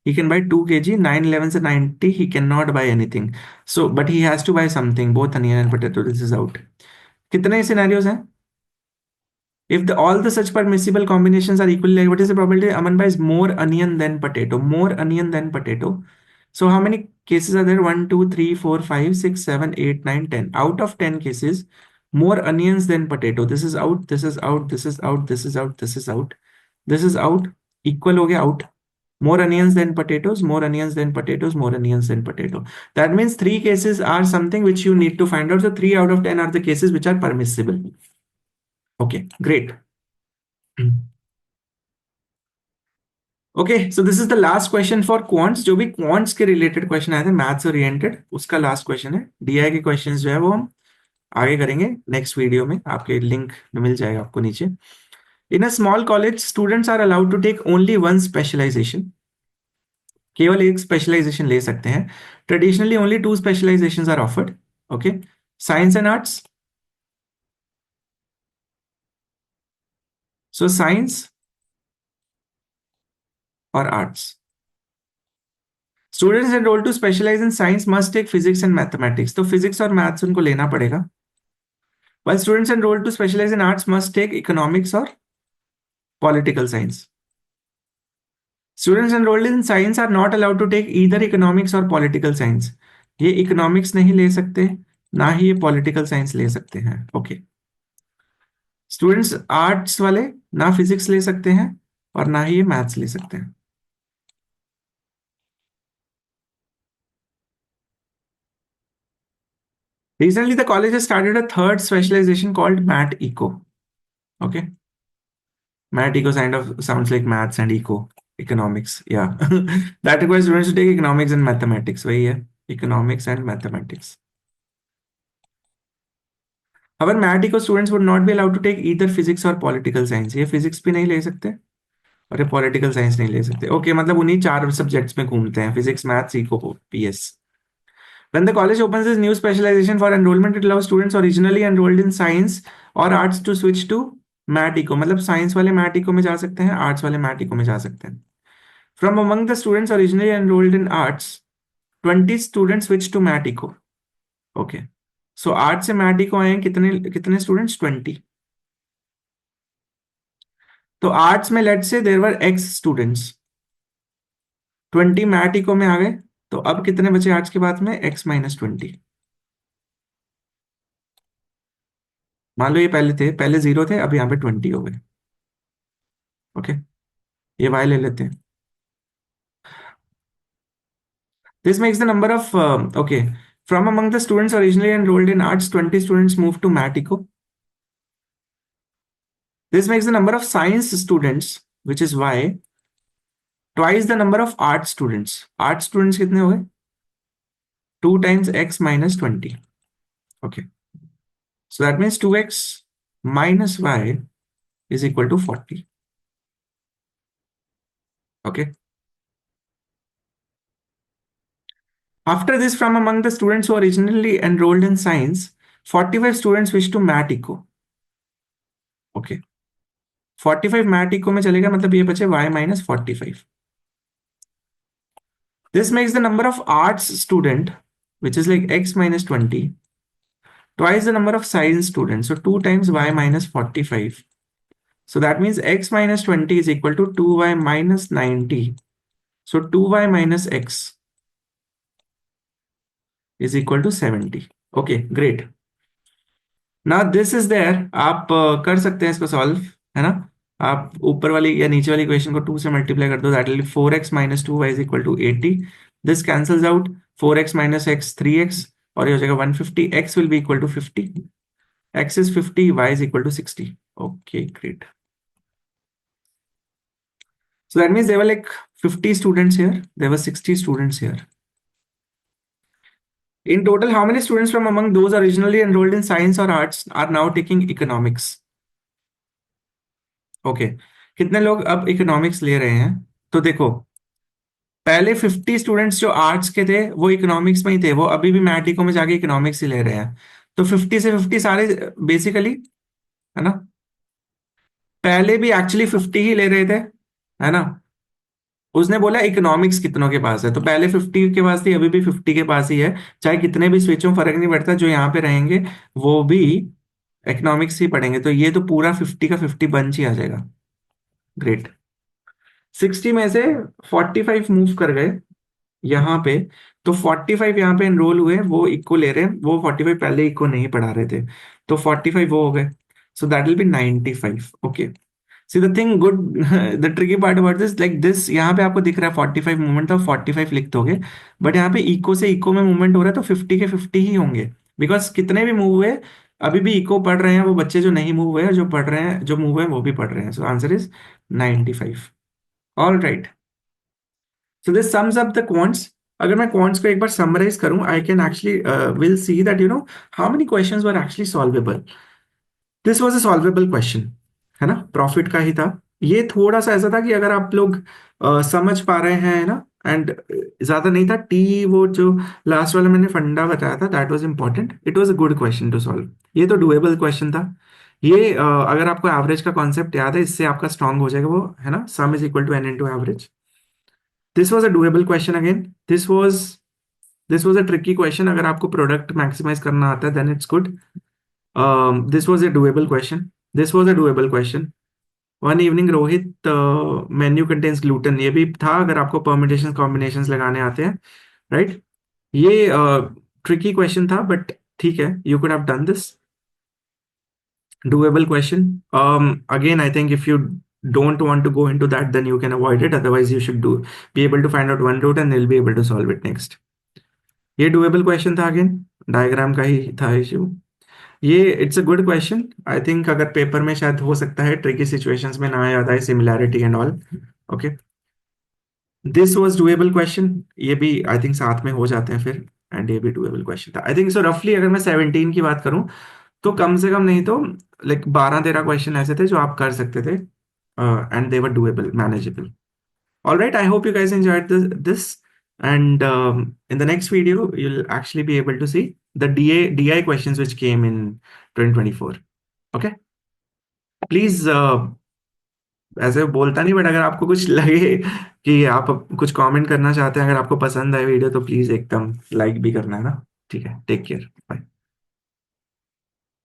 he can buy 2 kg. 9 11s are 90, he cannot buy anything. So but he has to buy something, both onion and potato. This is out. कितने scenarios हैं. If all the such permissible combinations are equally like, what is the probability Aman buys more onion than potato? More onion than potato. So how many cases are there? 1, 2, 3, 4, 5, 6, 7, 8, 9, 10. Out of 10 cases, more onions than potato. This is out, this is out, this is out, this is out, this is out. This is out. Equal हो गया out. More onions than potatoes, more onions than potatoes, more onions than potato. That means 3 cases are something which you need to find out. So 3 out of 10 are the cases which are permissible. Okay, great. Okay, so this is the last question for quants. जो भी quants के related question आए थे maths oriented, उसका last question है. DI के questions जो है वो हम आगे करेंगे नेक्स्ट वीडियो में. आपके लिंक मिल जाएगा आपको नीचे. In a small college students are allowed to take only one specialisation. केवल एक स्पेशलाइजेशन ले सकते हैं. Traditionally only 2 specialisations are offered. Okay, science and arts. So science और arts. Students enrol to specialise in science must take physics and mathematics. तो physics और maths उनको लेना पड़ेगा. While students enrolled to specialize in arts must take economics or political science. Students enrolled in science are not allowed to take either economics or political science. ये economics नहीं ले सकते, ना ही ये political science ले सकते हैं. Okay. Students arts वाले ना physics ले सकते हैं और ना ही ये maths ले सकते हैं. Recently, the college has started a third specialization called Mat Eco. Okay. Mat Eco kind of sounds like maths and eco. Economics या that requires students to take economics and mathematics, वही है, economics and mathematics. अगर math को students would not be allowed to take either physics और political science, ये physics भी नहीं ले सकते और ये पॉलिटिकल साइंस नहीं ले सकते. ओके, मतलब उन्हीं चार सब्जेक्ट्स में घूमते हैं, physics maths eco PS. When the college opens this new specialization for enrollment, it allows students originally enrolled in science or arts to switch to math eco, मतलब साइंस वाले मैथ इको में जा सकते हैं, arts वाले math eco में जा सकते हैं. From among the students originally enrolled in arts, 20 students switched to math eco. Okay, so arts से मैथ इको आए हैं कितने कितने स्टूडेंट्स? 20. तो आर्ट्स में let's say there were x students, 20 math eco में आ गए, तो अब कितने बचे आर्ट्स के बाद में? X minus 20. मान लो ये पहले थे, पहले 0 थे, अब यहाँ पे 20 हो गए. ओके, ये वाई ले लेते हैं. This makes the number of okay, from among the students originally enrolled in arts 20 students move to math eco. This makes the number of science students which is y twice the number of art students. Art students कितने हो गए? 2 times x minus 20. Okay, so that means 2x minus y is equal to 40. Okay. After this, from among the students who originally enrolled in science, 45 students wish to math eco. Okay. 45 math eco में चलेगा, मतलब ये बचे y minus 45. This makes the number of arts student which is like x minus 20 twice the number of science students, so 2 times y minus 45. So that means x minus 20 is equal to 2y minus 90. So 2y minus x is equal to 70. Okay, great. ना this is there, आप कर सकते हैं इसको solve, है ना. आप ऊपर वाली या नीचे वाली इक्वेशन को 2 से मल्टीप्लाई कर दो, that will be 4x minus 2y is equal to 80. This cancels out, 4x minus x 3x, और ये हो जाएगा 150. x will be equal to 50, x is 50, y is equal to 60. Okay, great. So that means there were like 50 students here, there were 60 students here. In total, how many students from among those originally enrolled in science or arts are now taking economics? Okay, कितने लोग अब economics ले रहे हैं? तो देखो, पहले 50 students जो आर्ट्स के थे वो इकोनॉमिक्स में ही थे, वो अभी भी मैटिको में जाके इकोनॉमिक्स ही ले रहे हैं. तो 50 से 50 सारे बेसिकली, है ना, पहले भी एक्चुअली 50 ही ले रहे थे, है ना. उसने बोला इकोनॉमिक्स कितनों के पास है, तो पहले 50 के पास थी, अभी भी 50 के पास ही है. चाहे कितने भी स्विच हो, फर्क नहीं पड़ता, जो यहाँ पे रहेंगे वो भी इकोनॉमिक्स ही पढ़ेंगे. तो ये तो पूरा 50 का 50 बंच ही आ जाएगा. ग्रेट. 60 में से 45 मूव कर गए यहाँ पे, तो 45 यहाँ पे एनरोल हुए, वो इको ले रहे हैं, वो 45 पहले इको नहीं पढ़ा रहे थे, तो 45 वो हो गए. सो that will B 95. Okay, see the thing good, the tricky part about this, like this, यहाँ पे आपको दिख रहा है 45 मूवमेंट, तो 45 लिख दोगे, बट यहाँ पे इको से इको में मूवमेंट हो रहा है, तो 50 के 50 ही होंगे, बिकॉज कितने भी मूव हुए अभी भी इको पढ़ रहे हैं वो बच्चे, जो नहीं मूव हुए हैं, जो पढ़ रहे हैं, जो मूव हुए हैं वो भी पढ़ रहे हैं. So answer is 95. All right, so this sums up the quants. अगर मैं क्वांट्स को एक बार समराइज करूं, I can actually will see that you know how many questions were actually solvable. This was a solvable question, है ना, profit का ही था. ये थोड़ा सा ऐसा था कि अगर आप लोग समझ पा रहे हैं ना, एंड ज्यादा नहीं था. टी वो जो लास्ट वाला मैंने फंडा बताया था, that was important. It was a good question to solve. ये तो डुएबल क्वेश्चन था. ये अगर आपको एवरेज का कॉन्सेप्ट याद है, इससे आपका स्ट्रांग हो जाएगा वो, है ना, sum is equal to n into average. This was a doable question again. This was a tricky question. अगर आपको प्रोडक्ट मैक्सिमाइज करना आता है then it's good. This was a doable question. This was a doable question. One evening, Rohit, menu contains gluten. ये भी था, अगर आपको permutations combinations लगाने आते हैं, right? ये tricky question था, but ठीक है, you could have done this. Doable question. Again, I think if you don't want to go into that, then you can avoid it. Otherwise, you should be able to find out one route and you'll be able to solve it next. ये doable question था, again, diagram का ही था issue. ये it's a good question. I think अगर paper में शायद हो सकता है ट्रिकी सिचुएशंस में ना याद आए similarity and all. Okay, this was doable question, ये भी आई थिंक साथ में हो जाते हैं फिर, एंड ये भी डुएबल क्वेश्चन था आई थिंक। सो रफली अगर मैं 17 की बात करूं तो कम से कम नहीं तो लाइक 12-13 क्वेश्चन ऐसे थे जो आप कर सकते थे, and they were doable, manageable. All right, I hope you guys enjoyed this. And in the next video, you'll actually be able to see the DI questions which came in 2024. Okay? Please, ऐसे बोलता नहीं, but अगर आपको कुछ लगे कि आप कुछ कमेंट करना चाहते हैं, अगर आपको पसंद आए वीडियो, तो प्लीज एकदम लाइक भी करना है ना। ठीक है, टेक केयर, बाय।